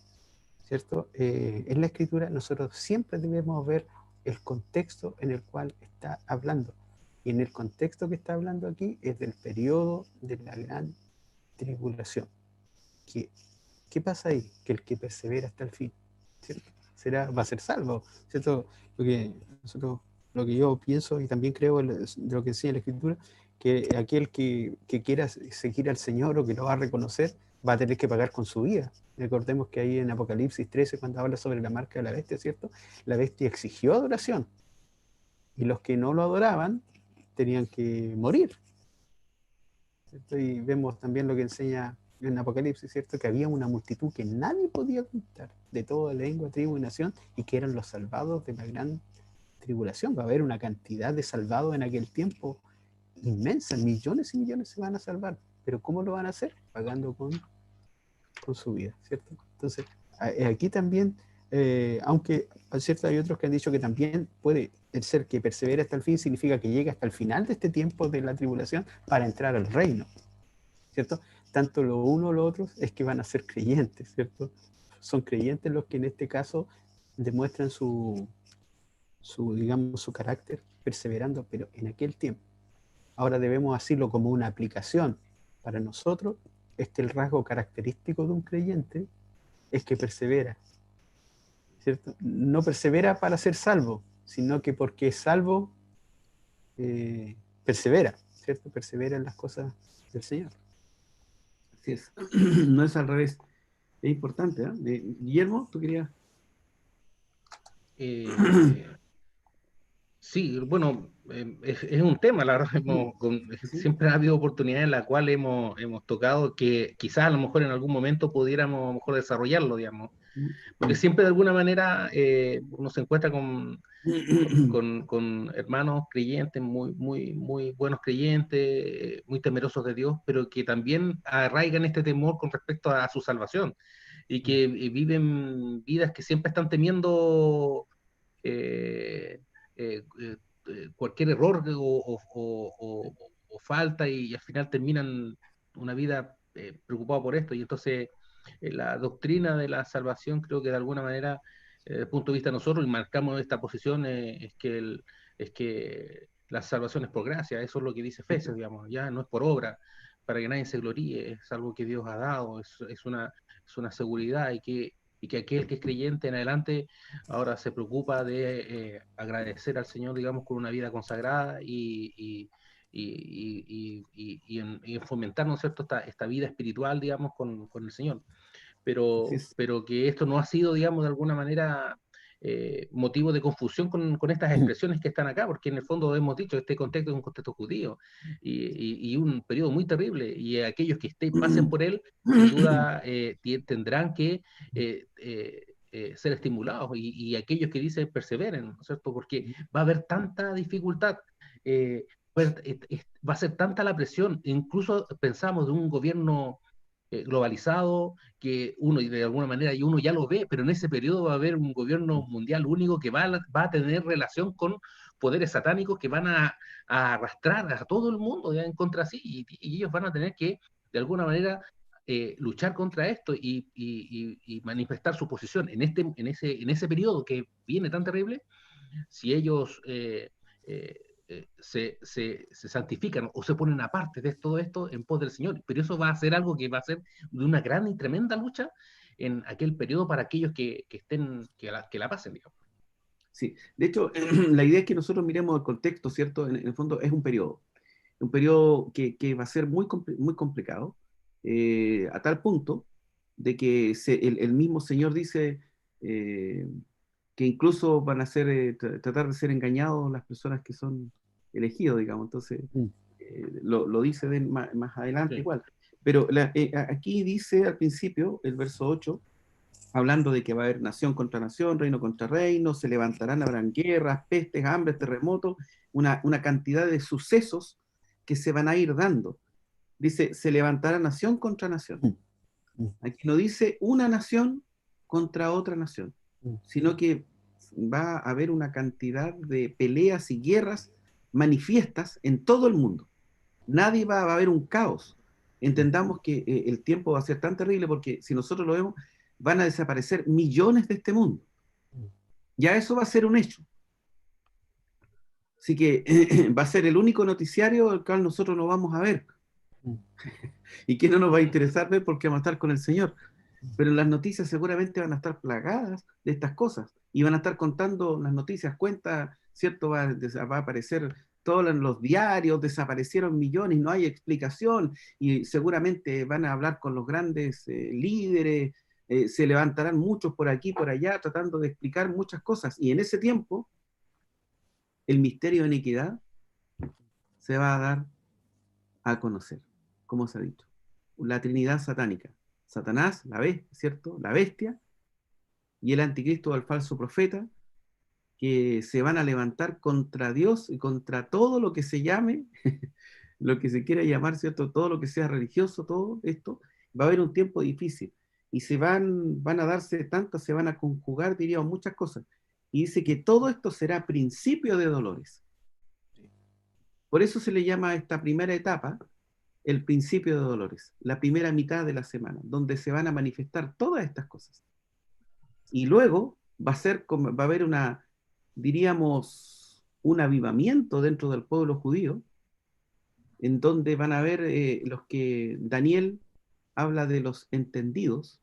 ¿cierto? En la Escritura, nosotros siempre debemos ver el contexto en el cual está hablando. Y en el contexto que está hablando aquí es del periodo de la gran tribulación. ¿Qué pasa ahí? Que el que persevera hasta el fin, ¿cierto? Va a ser salvo, ¿cierto? Porque nosotros lo que yo pienso y también creo de lo que enseña la Escritura, que aquel que quiera seguir al Señor o que lo va a reconocer, va a tener que pagar con su vida. Recordemos que ahí en Apocalipsis 13, cuando habla sobre la marca de la bestia, ¿cierto? La bestia exigió adoración, y los que no lo adoraban tenían que morir, ¿cierto? Y vemos también lo que enseña en Apocalipsis, ¿cierto? Que había una multitud que nadie podía contar, de toda lengua, tribu y nación, y que eran los salvados de la gran tribulación. Va a haber una cantidad de salvados en aquel tiempo inmensa, millones y millones se van a salvar. Pero ¿cómo lo van a hacer? Pagando con su vida, ¿cierto? Entonces, aquí también, aunque ¿cierto? Hay otros que han dicho que también puede el ser que persevera hasta el fin, significa que llega hasta el final de este tiempo de la tribulación para entrar al reino, ¿cierto? Tanto lo uno o lo otro es que van a ser creyentes, ¿cierto? Son creyentes los que en este caso demuestran digamos, su carácter perseverando, pero en aquel tiempo. Ahora debemos hacerlo como una aplicación para nosotros. El rasgo característico de un creyente es que persevera, ¿cierto? No persevera para ser salvo, sino que porque es salvo, persevera, ¿cierto? Persevera en las cosas del Señor. Así es. No es al revés. Es importante, ¿eh? Guillermo, ¿tú querías? Sí, bueno, es un tema, la verdad, Sí. siempre ha habido oportunidades en las cuales hemos tocado que quizás a lo mejor en algún momento pudiéramos a lo mejor desarrollarlo, digamos, porque siempre de alguna manera uno se encuentra con hermanos creyentes, muy buenos creyentes, muy temerosos de Dios, pero que también arraigan este temor con respecto a su salvación y que viven vidas que siempre están temiendo eh, cualquier error o falta y al final terminan una vida preocupado por esto. Y entonces la doctrina de la salvación creo que de alguna manera, desde el punto de vista de nosotros, y marcamos esta posición, es que la salvación es por gracia, eso es lo que dice Efesios, digamos, ya no es por obra, para que nadie se gloríe, es algo que Dios ha dado, es una seguridad y que aquel que es creyente en adelante ahora se preocupa de agradecer al Señor, digamos, con una vida consagrada y en fomentar, ¿no es cierto?, esta vida espiritual, digamos, con el Señor. Pero que esto no ha sido, digamos, de alguna manera motivo de confusión con estas expresiones que están acá, porque en el fondo hemos dicho que este contexto es un contexto judío y un periodo muy terrible, y aquellos que pasen por él, sin duda tendrán que ser estimulados, y aquellos que dicen perseveren, ¿no es cierto? Porque va a haber tanta dificultad, va a ser tanta la presión, incluso pensamos de un gobierno globalizado, que uno, y de alguna manera, y uno ya lo ve, pero en ese periodo va a haber un gobierno mundial único que va a tener relación con poderes satánicos que van a arrastrar a todo el mundo ya en contra sí, y ellos van a tener que, de alguna manera, luchar contra esto y manifestar su posición en ese periodo que viene tan terrible. Si ellos se santifican o se ponen aparte de todo esto en pos del Señor. Pero eso va a ser algo que va a ser de una gran y tremenda lucha en aquel periodo para aquellos que la pasen, digamos. Sí, de hecho, la idea es que nosotros miremos el contexto, ¿cierto? En el fondo es un periodo que va a ser muy complicado, a tal punto de que el mismo Señor dice que incluso van a tratar de ser engañados las personas que son elegidos, digamos. Entonces, lo dice más adelante Sí. igual. Pero aquí dice al principio, el verso 8, hablando de que va a haber nación contra nación, reino contra reino, se levantarán, habrán guerras, pestes, hambres, terremotos, una cantidad de sucesos que se van a ir dando. Dice, se levantará nación contra nación. Aquí no dice una nación contra otra nación, sino que va a haber una cantidad de peleas y guerras manifiestas en todo el mundo. Va a haber un caos. Entendamos que el tiempo va a ser tan terrible porque si nosotros lo vemos, van a desaparecer millones de este mundo. Ya eso va a ser un hecho. Así que va a ser el único noticiario al cual nosotros no vamos a ver. Y que no nos va a interesar ver porque vamos a estar con el Señor. Pero las noticias seguramente van a estar plagadas de estas cosas. Y van a estar contando las noticias, cuenta ¿cierto? Va a aparecer todo en los diarios, desaparecieron millones, no hay explicación, y seguramente van a hablar con los grandes líderes, se levantarán muchos por aquí, por allá, tratando de explicar muchas cosas, y en ese tiempo, el misterio de iniquidad se va a dar a conocer, como se ha dicho. La Trinidad satánica. Satanás, la bestia, ¿cierto? La bestia, y el anticristo o el falso profeta, que se van a levantar contra Dios y contra todo lo que se llame, lo que se quiera llamar, ¿cierto? Todo lo que sea religioso, todo esto, va a haber un tiempo difícil. Y van a darse tantas, se van a conjugar, diríamos, muchas cosas. Y dice que todo esto será principio de dolores. Por eso se le llama a esta primera etapa el principio de dolores, la primera mitad de la semana, donde se van a manifestar todas estas cosas. Y luego va a haber diríamos, un avivamiento dentro del pueblo judío, en donde van a haber los que Daniel habla de los entendidos,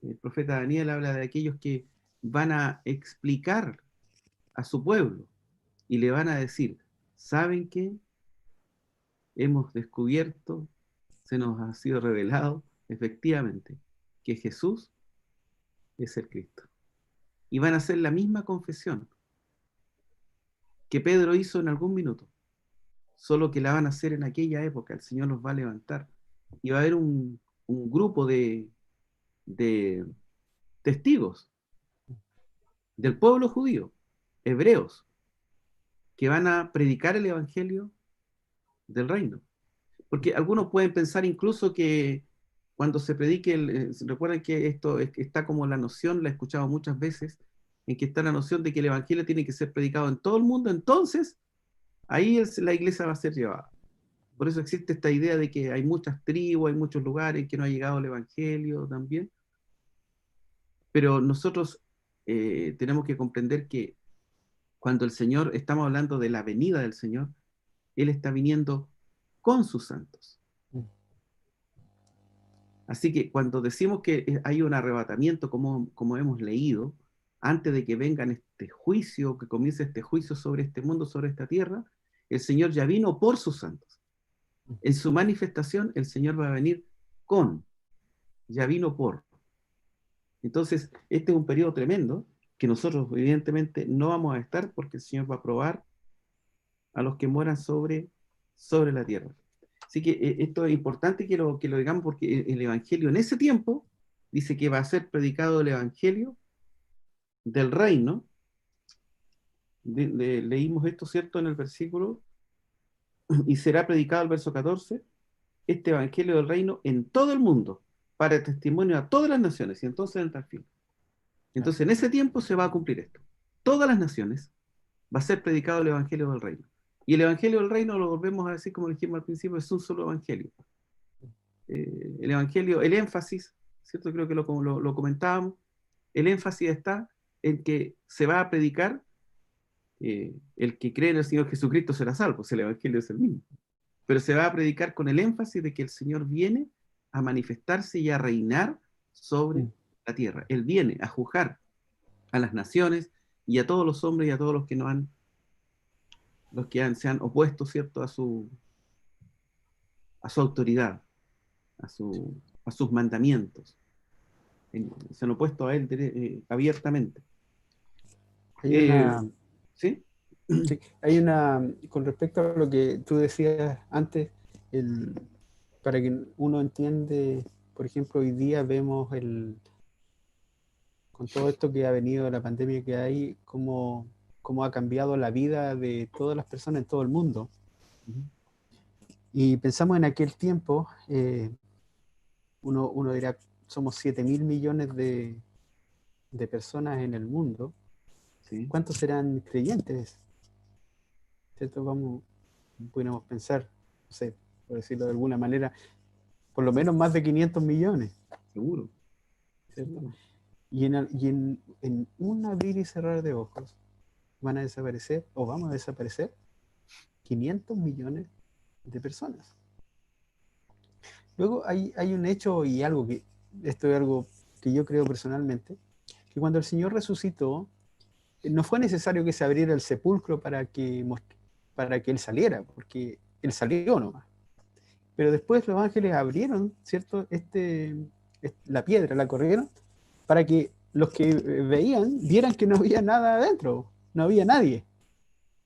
el profeta Daniel habla de aquellos que van a explicar a su pueblo y le van a decir, ¿saben qué? Hemos descubierto, se nos ha sido revelado, efectivamente, que Jesús es el Cristo. Y van a hacer la misma confesión que Pedro hizo en algún minuto, solo que la van a hacer en aquella época. El Señor los va a levantar. Y va a haber un grupo de testigos del pueblo judío, hebreos, que van a predicar el evangelio del reino. Porque algunos pueden pensar incluso que cuando se predique, recuerden que esto está como la noción, la he escuchado muchas veces, en que está la noción de que el evangelio tiene que ser predicado en todo el mundo, entonces ahí la iglesia va a ser llevada. Por eso existe esta idea de que hay muchas tribus, hay muchos lugares en que no ha llegado el evangelio también. Pero nosotros tenemos que comprender que cuando el Señor, estamos hablando de la venida del Señor, Él está viniendo con sus santos. Así que cuando decimos que hay un arrebatamiento, como hemos leído, antes de que venga este juicio, que comience este juicio sobre este mundo, sobre esta tierra, el Señor ya vino por sus santos. En su manifestación, el Señor va a venir con, ya vino por. Entonces, este es un periodo tremendo que nosotros evidentemente no vamos a estar porque el Señor va a probar a los que mueran sobre la tierra. Así que esto es importante que lo digamos porque el Evangelio en ese tiempo dice que va a ser predicado el Evangelio del reino. Leímos esto, ¿cierto? En el versículo, y será predicado el verso 14, este Evangelio del reino en todo el mundo, para testimonio a todas las naciones, y entonces entra el fin. Entonces en ese tiempo se va a cumplir esto. Todas las naciones va a ser predicado el Evangelio del reino. Y el Evangelio del reino, lo volvemos a decir como dijimos al principio, es un solo Evangelio. El Evangelio, el énfasis, ¿cierto? Creo que lo comentábamos, el énfasis está en que se va a predicar el que cree en el Señor Jesucristo será salvo, pues el Evangelio es el mismo. Pero se va a predicar con el énfasis de que el Señor viene a manifestarse y a reinar sobre la tierra. Él viene a juzgar a las naciones y a todos los hombres y a todos los que se han opuesto, ¿cierto?, a su autoridad, a sus mandamientos. Se han opuesto a él abiertamente. Hay una, ¿Sí? sí, con respecto a lo que tú decías antes, para que uno entiende, por ejemplo, hoy día vemos con todo esto que ha venido, la pandemia que hay, cómo ha cambiado la vida de todas las personas en todo el mundo. Y pensamos en aquel tiempo, uno dirá, somos 7.000 millones de personas en el mundo. Sí. ¿Cuántos serán creyentes? ¿Cierto? Podríamos pensar, no sé, por decirlo de alguna manera, por lo menos más de 500 millones. Seguro. ¿Cierto? Seguro. Y en un abrir y cerrar de ojos van a desaparecer, o vamos a desaparecer, 500 millones de personas. Luego hay un hecho y esto es algo que yo creo personalmente, que cuando el Señor resucitó, no fue necesario que se abriera el sepulcro para que él saliera, porque él salió nomás. Pero después los ángeles abrieron, ¿cierto? La piedra, la corrieron, para que los que veían vieran que no había nada adentro, no había nadie.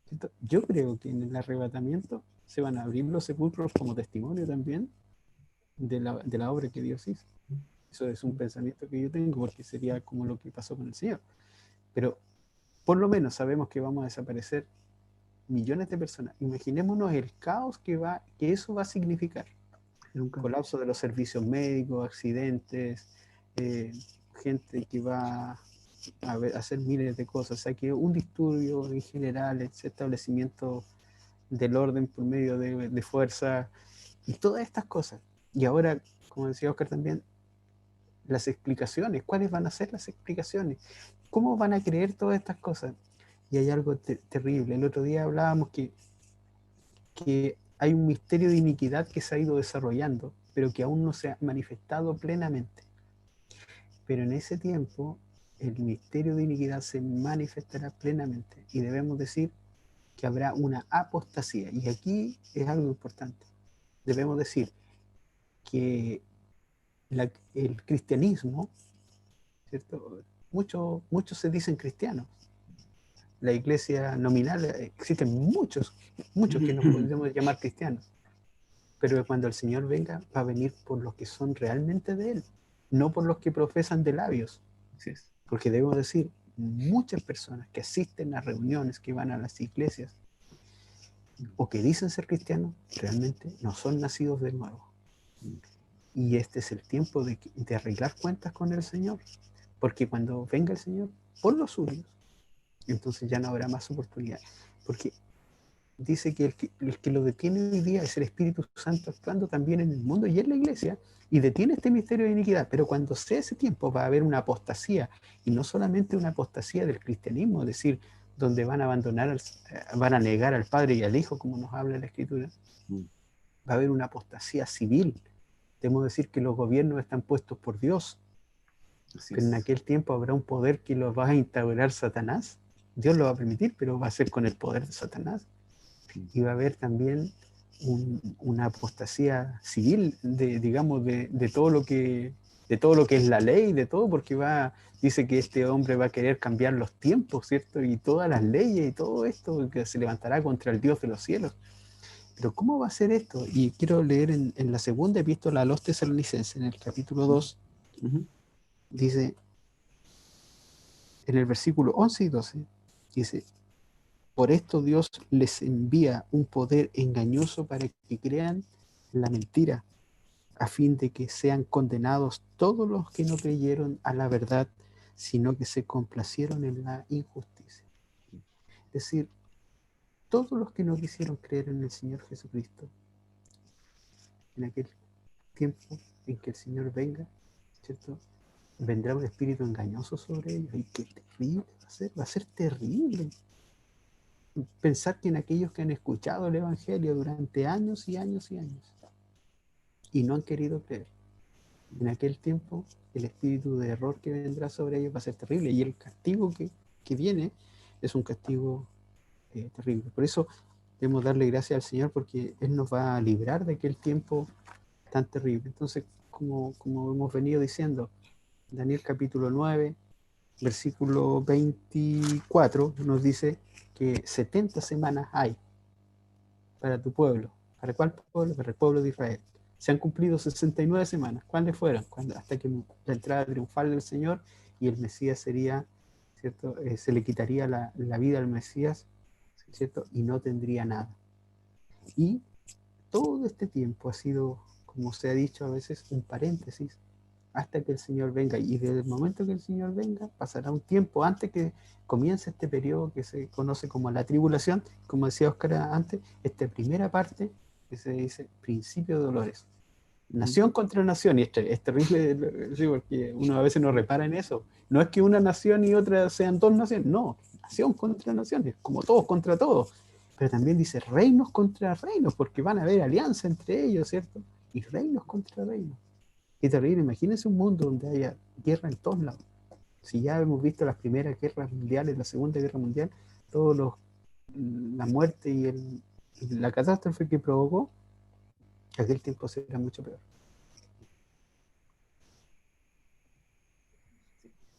¿Cierto? Yo creo que en el arrebatamiento se van a abrir los sepulcros como testimonio también de la obra que Dios hizo. Eso es un pensamiento que yo tengo, porque sería como lo que pasó con el Señor. Pero por lo menos sabemos que vamos a desaparecer millones de personas. Imaginémonos el caos que eso va a significar. Colapso de los servicios médicos, accidentes, gente que va a hacer miles de cosas. O sea, que un disturbio en general, ese establecimiento del orden por medio de fuerza y todas estas cosas. Y ahora, como decía Oscar también, las explicaciones. ¿Cuáles van a ser las explicaciones? ¿Cómo van a creer todas estas cosas? Y hay algo terrible. El otro día hablábamos que hay un misterio de iniquidad que se ha ido desarrollando, pero que aún no se ha manifestado plenamente. Pero en ese tiempo, el misterio de iniquidad se manifestará plenamente. Y debemos decir que habrá una apostasía. Y aquí es algo importante. Debemos decir que el cristianismo, ¿cierto? Muchos se dicen cristianos. La iglesia nominal, existen muchos que nos podemos llamar cristianos. Pero cuando el Señor venga, va a venir por los que son realmente de Él, no por los que profesan de labios. Así es. Porque debo decir, muchas personas que asisten a reuniones, que van a las iglesias, o que dicen ser cristianos, realmente no son nacidos de nuevo. Y este es el tiempo de arreglar cuentas con el Señor. Porque cuando venga el Señor, por los suyos, entonces ya no habrá más oportunidad. Porque dice que el que lo detiene hoy día es el Espíritu Santo actuando también en el mundo y en la iglesia, y detiene este misterio de iniquidad. Pero cuando sea ese tiempo va a haber una apostasía, y no solamente una apostasía del cristianismo, es decir, donde van a abandonar, van a negar al Padre y al Hijo, como nos habla la Escritura. Va a haber una apostasía civil. Debemos decir que los gobiernos están puestos por Dios. Pero en aquel tiempo habrá un poder que lo va a instaurar Satanás. Dios lo va a permitir, pero va a ser con el poder de Satanás. Y va a haber también una apostasía civil de todo lo que es la ley, de todo, porque dice que este hombre va a querer cambiar los tiempos, ¿cierto? Y todas las leyes y todo esto, que se levantará contra el Dios de los cielos. Pero ¿cómo va a ser esto? Y quiero leer en la segunda epístola a los Tesalonicenses, en el capítulo 2, dice, en el versículo 11 y 12, dice: por esto Dios les envía un poder engañoso para que crean la mentira, a fin de que sean condenados todos los que no creyeron a la verdad, sino que se complacieron en la injusticia. Es decir, todos los que no quisieron creer en el Señor Jesucristo, en aquel tiempo en que el Señor venga, ¿cierto? Vendrá un espíritu engañoso sobre ellos. Y qué terrible va a ser terrible. Pensar que en aquellos que han escuchado el Evangelio durante años y años y años y no han querido creer, en aquel tiempo el espíritu de error que vendrá sobre ellos va a ser terrible, y el castigo que viene es un castigo terrible. Por eso debemos darle gracias al Señor, porque Él nos va a librar de aquel tiempo tan terrible. Entonces, como hemos venido diciendo, Daniel capítulo 9, versículo 24 nos dice que 70 semanas hay para tu pueblo. ¿Para cuál pueblo? Para el pueblo de Israel. Se han cumplido 69 semanas. ¿Cuáles fueron? Hasta que la entrada triunfal del Señor y el Mesías sería, ¿cierto? Se le quitaría la vida al Mesías, ¿cierto? Y no tendría nada. Y todo este tiempo ha sido, como se ha dicho a veces, un paréntesis hasta que el Señor venga. Y desde el momento que el Señor venga, pasará un tiempo antes que comience este periodo que se conoce como la tribulación. Como decía Oscar antes, esta primera parte que se dice principio de dolores. Nación contra nación, y es terrible, sí, porque uno a veces no repara en eso. No es que una nación y otra sean dos naciones, no, nación contra nación, es como todos contra todos. Pero también dice reinos contra reinos, porque van a haber alianza entre ellos, ¿cierto? Y reinos contra reinos. Qué terrible, imagínense un mundo donde haya guerra en todos lados. Si ya hemos visto las primeras guerras mundiales, la Segunda Guerra Mundial, todos los, la muerte y la catástrofe que provocó, aquel tiempo será mucho peor.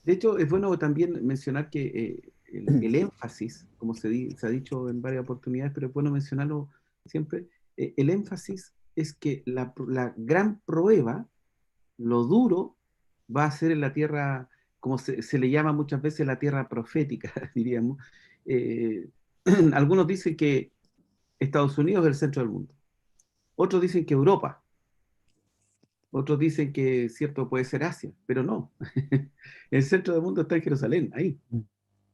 De hecho, es bueno también mencionar que el énfasis, como se ha dicho en varias oportunidades, pero es bueno mencionarlo siempre, el énfasis es que la gran prueba, lo duro, va a ser en la tierra, como se le llama muchas veces la tierra profética, diríamos. Eh, Algunos dicen que Estados Unidos es el centro del mundo, otros dicen que Europa, otros dicen que, cierto, puede ser Asia, pero no. El centro del mundo está en Jerusalén, ahí.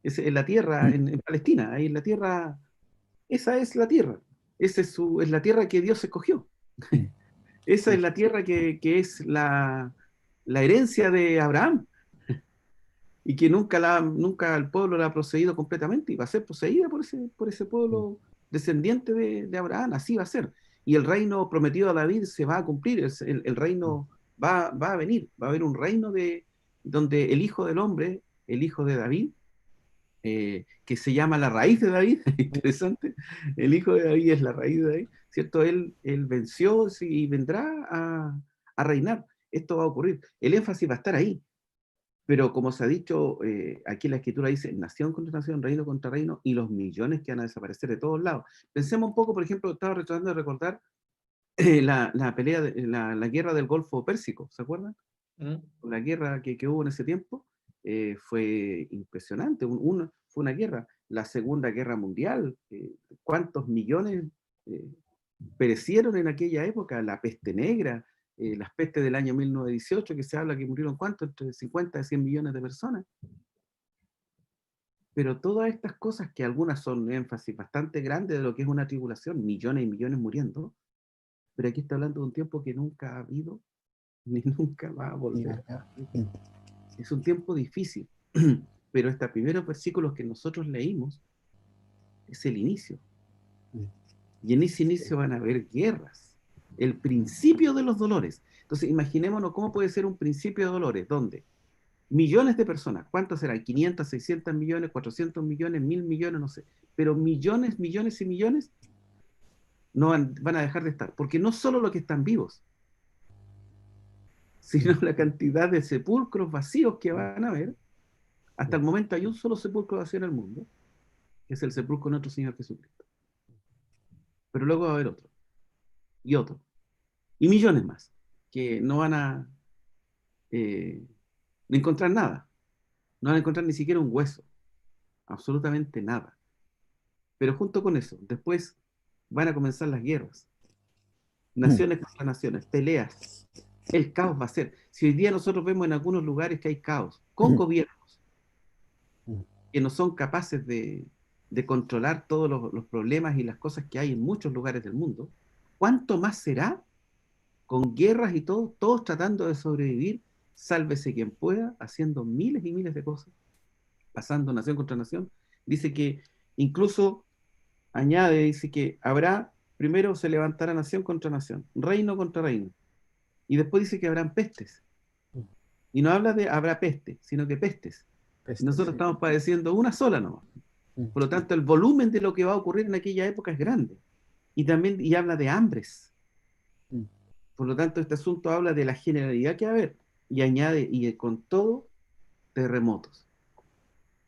Es en la tierra, en Palestina, ahí en la tierra, esa es la tierra. Esa es la tierra que Dios escogió. Esa es la tierra que es la herencia de Abraham y que nunca el pueblo la ha poseído completamente y va a ser poseída por ese pueblo descendiente de Abraham, así va a ser. Y el reino prometido a David se va a cumplir, el reino va a venir, va a haber un reino donde el hijo del hombre, el hijo de David, que se llama la raíz de David, interesante, el hijo de David es la raíz de David, ¿cierto? Él venció y vendrá a reinar. Esto va a ocurrir. El énfasis va a estar ahí. Pero como se ha dicho, aquí la escritura dice nación contra nación, reino contra reino, y los millones que van a desaparecer de todos lados. Pensemos un poco, por ejemplo, estaba tratando de recordar la pelea, la guerra del Golfo Pérsico, ¿se acuerdan? La guerra que hubo en ese tiempo fue impresionante, fue una guerra. La Segunda Guerra Mundial, ¿cuántos millones eh, perecieron en aquella época? La peste negra, las pestes del año 1918, que se habla que murieron ¿cuánto? Entre 50 y 100 millones de personas. Pero todas estas cosas, que algunas son énfasis bastante grande de lo que es una tribulación, millones y millones muriendo, pero aquí está hablando de un tiempo que nunca ha habido, ni nunca va a volver. Es un tiempo difícil, pero estos primeros versículos que nosotros leímos es el inicio. Y en ese inicio van a haber guerras, el principio de los dolores. Entonces, imaginémonos cómo puede ser un principio de dolores, donde millones de personas, ¿cuántos serán? 500, 600 millones, 400 millones, 1000 millones, no sé, pero millones, millones y millones no van a dejar de estar, porque no solo los que están vivos, sino la cantidad de sepulcros vacíos que van a haber. Hasta el momento hay un solo sepulcro vacío en el mundo, que es el sepulcro de nuestro Señor Jesucristo. Pero luego va a haber otro, y otro, y millones más, que no van a encontrar nada, no van a encontrar ni siquiera un hueso, absolutamente nada. Pero junto con eso, después van a comenzar las guerras, naciones contra naciones, peleas, el caos va a ser. Si hoy día nosotros vemos en algunos lugares que hay caos, con gobiernos que no son capaces de controlar todos los problemas y las cosas que hay en muchos lugares del mundo, ¿cuánto más será con guerras y todo, todos tratando de sobrevivir, sálvese quien pueda, haciendo miles y miles de cosas, pasando nación contra nación? Dice que incluso añade, dice que habrá, primero se levantará nación contra nación, reino contra reino, y después dice que habrán pestes. Y no habla de habrá peste, sino que pestes. Y nosotros estamos padeciendo una sola nomás. Por lo tanto, el volumen de lo que va a ocurrir en aquella época es grande. Y también habla de hambres. Por lo tanto, este asunto habla de la generalidad que va a haber. Y añade, y con todo, terremotos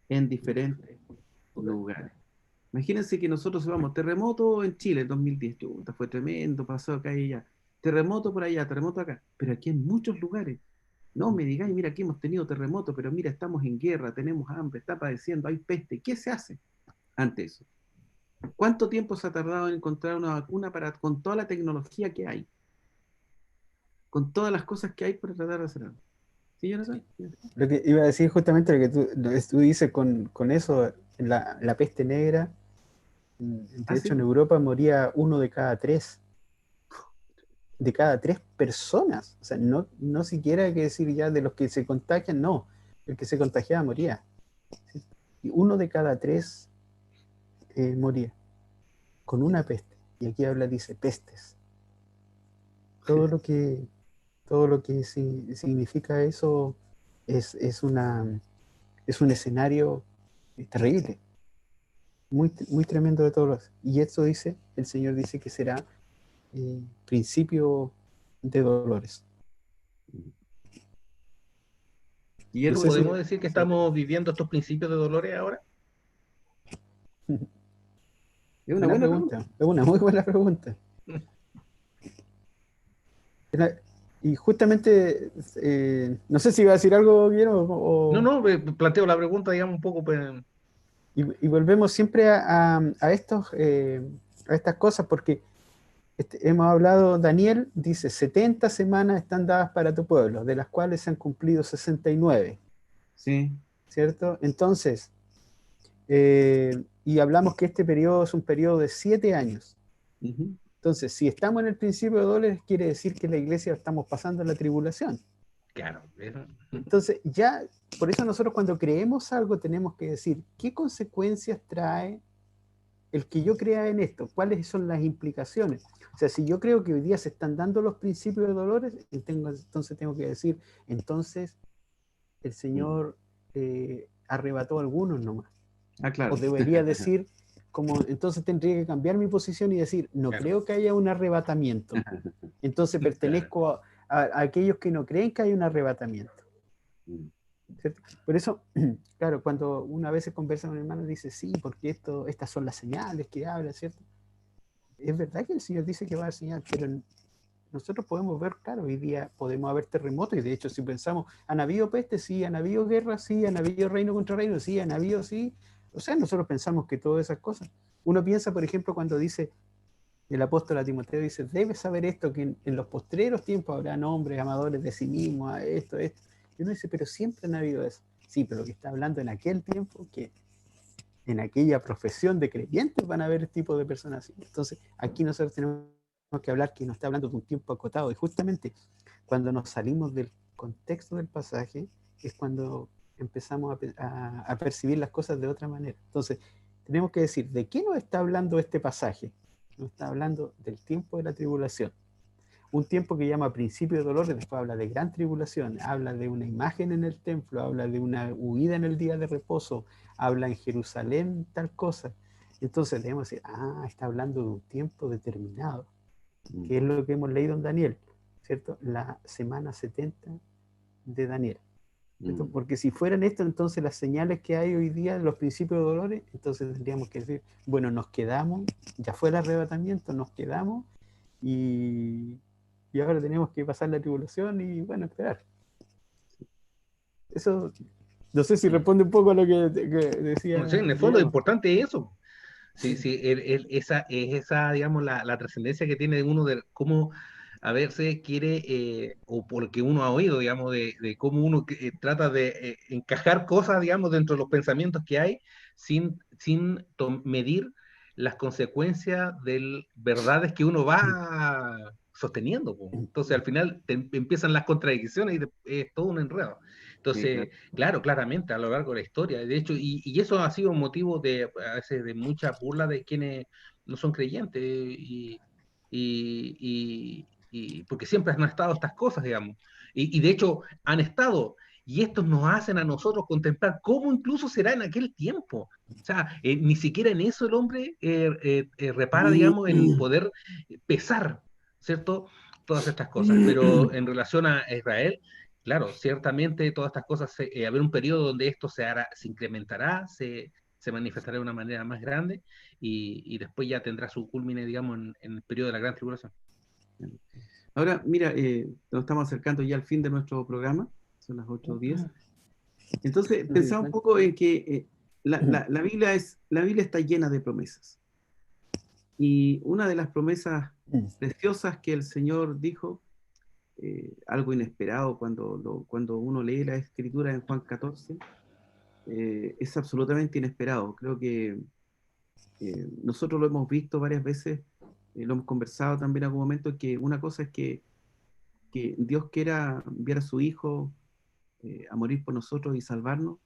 en diferentes lugares. Imagínense que nosotros vamos, terremoto en Chile en 2010, chuta, fue tremendo, pasó acá y allá. Terremoto por allá, terremoto acá. Pero aquí en muchos lugares. No me digáis, mira, aquí hemos tenido terremoto, pero mira, estamos en guerra, tenemos hambre, está padeciendo, hay peste. ¿Qué se hace ante eso? ¿Cuánto tiempo se ha tardado en encontrar una vacuna con toda la tecnología que hay? Con todas las cosas que hay para tratar de hacer algo. ¿Sí, Jonathan? Lo que iba a decir justamente lo que tú dices con eso, la peste negra, de hecho ¿Sí? en Europa moría uno de cada tres personas. O sea, no siquiera hay que decir ya de los que se contagian, no, el que se contagiaba moría. ¿Sí? Y uno de cada tres moría con una peste. Y aquí dice pestes. Todo lo que, todo lo que significa eso es una es un escenario terrible, muy, muy tremendo de todos los. Y esto dice, el Señor dice que será principio de dolores. No sé si ¿Podemos decir que estamos viviendo estos principios de dolores ahora? Es una buena pregunta. Es una muy buena pregunta. Y justamente, no sé si iba a decir algo, Guillermo, No, planteo la pregunta, digamos, un poco, pues, y volvemos siempre a estas cosas, porque hemos hablado, Daniel dice, 70 semanas están dadas para tu pueblo, de las cuales se han cumplido 69, Sí. ¿cierto? Entonces, y hablamos que este periodo es un periodo de 7 años. Ujú. Entonces, si estamos en el principio de dolores, quiere decir que la iglesia estamos pasando la tribulación. claro. Entonces, ya, por eso nosotros cuando creemos algo tenemos que decir, ¿qué consecuencias trae el que yo crea en esto? ¿Cuáles son las implicaciones? O sea, si yo creo que hoy día se están dando los principios de dolores, entonces tengo que decir, entonces el Señor arrebató a algunos nomás. Claro. O debería decir, como entonces tendría que cambiar mi posición y decir, no Claro. creo que haya un arrebatamiento. Entonces pertenezco a aquellos que no creen que hay un arrebatamiento. ¿Cierto? Por eso, claro, cuando una vez se conversa con un hermano, dice, sí, porque estas son las señales que habla, ¿cierto? Es verdad que el Señor dice que va a enseñar, pero nosotros podemos ver, claro, hoy día podemos haber terremotos, y de hecho si pensamos, ¿han habido pestes? Sí, ¿han habido guerras? Sí, ¿han habido reino contra reino? Sí, ¿han habido? Sí. O sea, nosotros pensamos que todas esas cosas. Uno piensa, por ejemplo, cuando dice el apóstol a Timoteo, dice, debes saber esto, que en los postreros tiempos habrán hombres amadores de sí mismos, a esto. Y uno dice, pero siempre han habido eso. Sí, pero lo que está hablando en aquel tiempo, que en aquella profesión de creyentes van a haber tipo de personas así. Entonces, aquí nosotros tenemos que hablar que nos está hablando de un tiempo acotado. Y justamente cuando nos salimos del contexto del pasaje, es cuando empezamos a percibir las cosas de otra manera. Entonces, tenemos que decir, ¿de qué nos está hablando este pasaje? Nos está hablando del tiempo de la tribulación. Un tiempo que llama principio de dolores, después habla de gran tribulación, habla de una imagen en el templo, habla de una huida en el día de reposo, habla en Jerusalén tal cosa. Entonces debemos decir, está hablando de un tiempo determinado, que es lo que hemos leído en Daniel, ¿cierto? La semana 70 de Daniel. Porque si fueran esto, entonces las señales que hay hoy día, los principios de dolores, entonces tendríamos que decir, bueno, nos quedamos, ya fue el arrebatamiento, nos quedamos y ahora tenemos que pasar la tribulación y bueno, esperar. Eso, no sé si responde un poco a lo que decía. No sé, en el fondo es importante eso. Sí, sí, esa, digamos, la trascendencia que tiene uno de cómo a veces quiere, o porque uno ha oído, digamos, de cómo uno trata de encajar cosas, digamos, dentro de los pensamientos que hay, sin medir las consecuencias de verdades que uno va sosteniendo, po. Entonces, al final empiezan las contradicciones y es todo un enredo. Entonces, claro, claramente, a lo largo de la historia, de hecho, y eso ha sido motivo a veces de mucha burla de quienes no son creyentes, porque siempre han estado estas cosas, digamos, y de hecho han estado, y estos nos hacen a nosotros contemplar cómo incluso será en aquel tiempo. O sea, ni siquiera en eso el hombre repara, digamos, en poder pesar, ¿cierto? Todas estas cosas, pero en relación a Israel, claro, ciertamente todas estas cosas, haber un periodo donde esto se incrementará, se manifestará de una manera más grande y después ya tendrá su culmine, digamos, en el periodo de la gran tribulación. Ahora, mira, nos estamos acercando ya al fin de nuestro programa, son las 8:10. Entonces, pensaba un poco en que la Biblia está llena de promesas. Y una de las promesas preciosas que el Señor dijo, algo inesperado cuando uno lee la escritura en Juan 14, es absolutamente inesperado. Creo que nosotros lo hemos visto varias veces, lo hemos conversado también en algún momento, que una cosa es que Dios quiera enviar a su Hijo a morir por nosotros y salvarnos,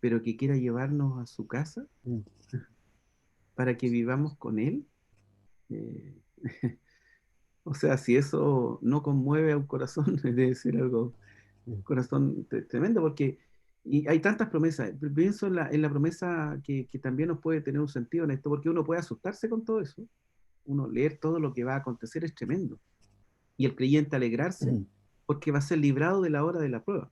pero que quiera llevarnos a su casa para que vivamos con Él. Eh, o sea, si eso no conmueve a un corazón, debe ser algo, un corazón tremendo, porque Y hay tantas promesas. Pienso en la promesa que también nos puede tener un sentido en esto, porque uno puede asustarse con todo eso. Uno leer todo lo que va a acontecer es tremendo. Y el creyente alegrarse porque va a ser librado de la hora de la prueba.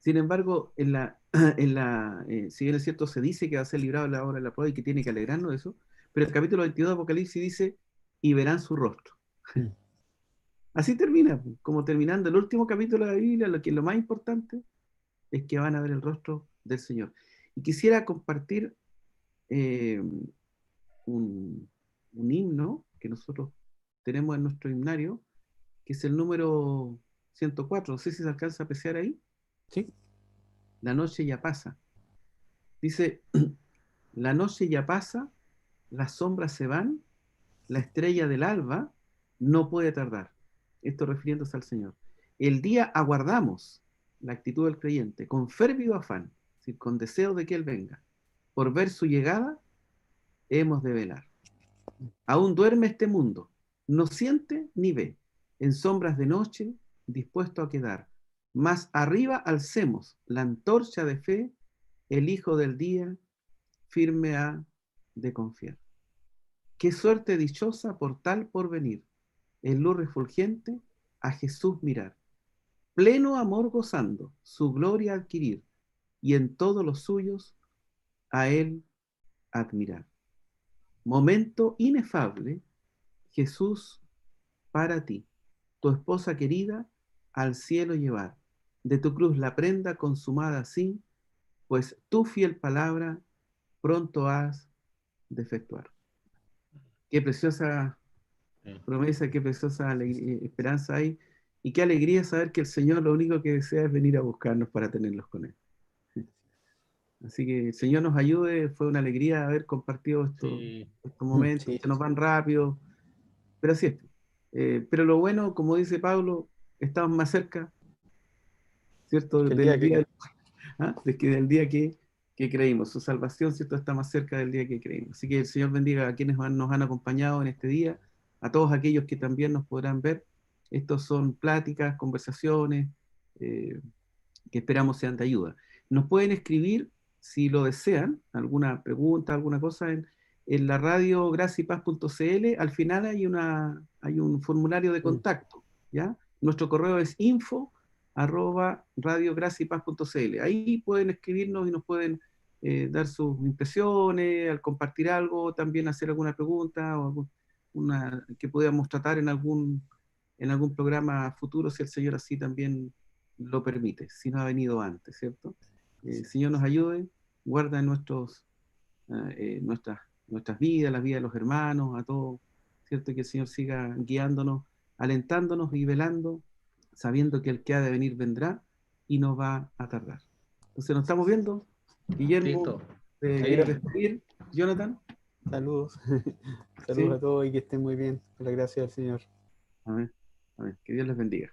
Sin embargo, si bien es cierto, se dice que va a ser librado de la hora de la prueba y que tiene que alegrarnos de eso, pero el capítulo 22 de Apocalipsis dice, y verán su rostro. Así termina, como terminando el último capítulo de la Biblia, lo que es lo más importante es que van a ver el rostro del Señor. Y quisiera compartir eh, un himno que nosotros tenemos en nuestro himnario, que es el número 104. No sé si se alcanza a apreciar ahí. Sí. La noche ya pasa. Dice, la noche ya pasa, las sombras se van, la estrella del alba no puede tardar. Esto refiriéndose al Señor. El día aguardamos, la actitud del creyente, con férvido afán, es decir, con deseo de que Él venga. Por ver su llegada, hemos de velar. Aún duerme este mundo, no siente ni ve, en sombras de noche, dispuesto a quedar. Más arriba alcemos la antorcha de fe, el Hijo del día, firme ha de confiar. Qué suerte dichosa por tal porvenir, en luz refulgente a Jesús mirar, pleno amor gozando, su gloria adquirir, y en todos los suyos a Él admirar. Momento inefable, Jesús, para ti, tu esposa querida, al cielo llevar, de tu cruz la prenda consumada así, pues tu fiel palabra pronto has de efectuar. Qué preciosa promesa, qué preciosa esperanza hay, y qué alegría saber que el Señor lo único que desea es venir a buscarnos para tenerlos con Él. Así que el Señor nos ayude, fue una alegría haber compartido estos momentos, Sí. se nos van rápido, pero así es. Pero lo bueno, como dice Pablo, estamos más cerca, ¿cierto? Que el Del día día, que... del día que creímos. Su salvación, ¿cierto? Está más cerca del día que creímos. Así que el Señor bendiga a quienes nos han acompañado en este día, a todos aquellos que también nos podrán ver. Estos son pláticas, conversaciones, que esperamos sean de ayuda. Nos pueden escribir, si lo desean, alguna pregunta, alguna cosa en la radio gracipaz.cl. Al final hay un formulario de contacto, ¿ya? Nuestro correo es info@radiogracipaz.cl. Ahí pueden escribirnos y nos pueden dar sus impresiones, al compartir algo, también hacer alguna pregunta o que podamos tratar en algún programa futuro, si el Señor así también lo permite, si no ha venido antes, ¿cierto? Señor nos ayude, guarda nuestras vidas, las vidas de los hermanos, a todos, ¿cierto? Que el Señor siga guiándonos, alentándonos y velando, sabiendo que el que ha de venir vendrá y no va a tardar. Entonces nos estamos viendo. Guillermo, Listo. ¿quieres despedir? Jonathan. Saludos. Saludos ¿Sí? a todos y que estén muy bien. Con la gracia del Señor. Amén. Amén. Que Dios les bendiga.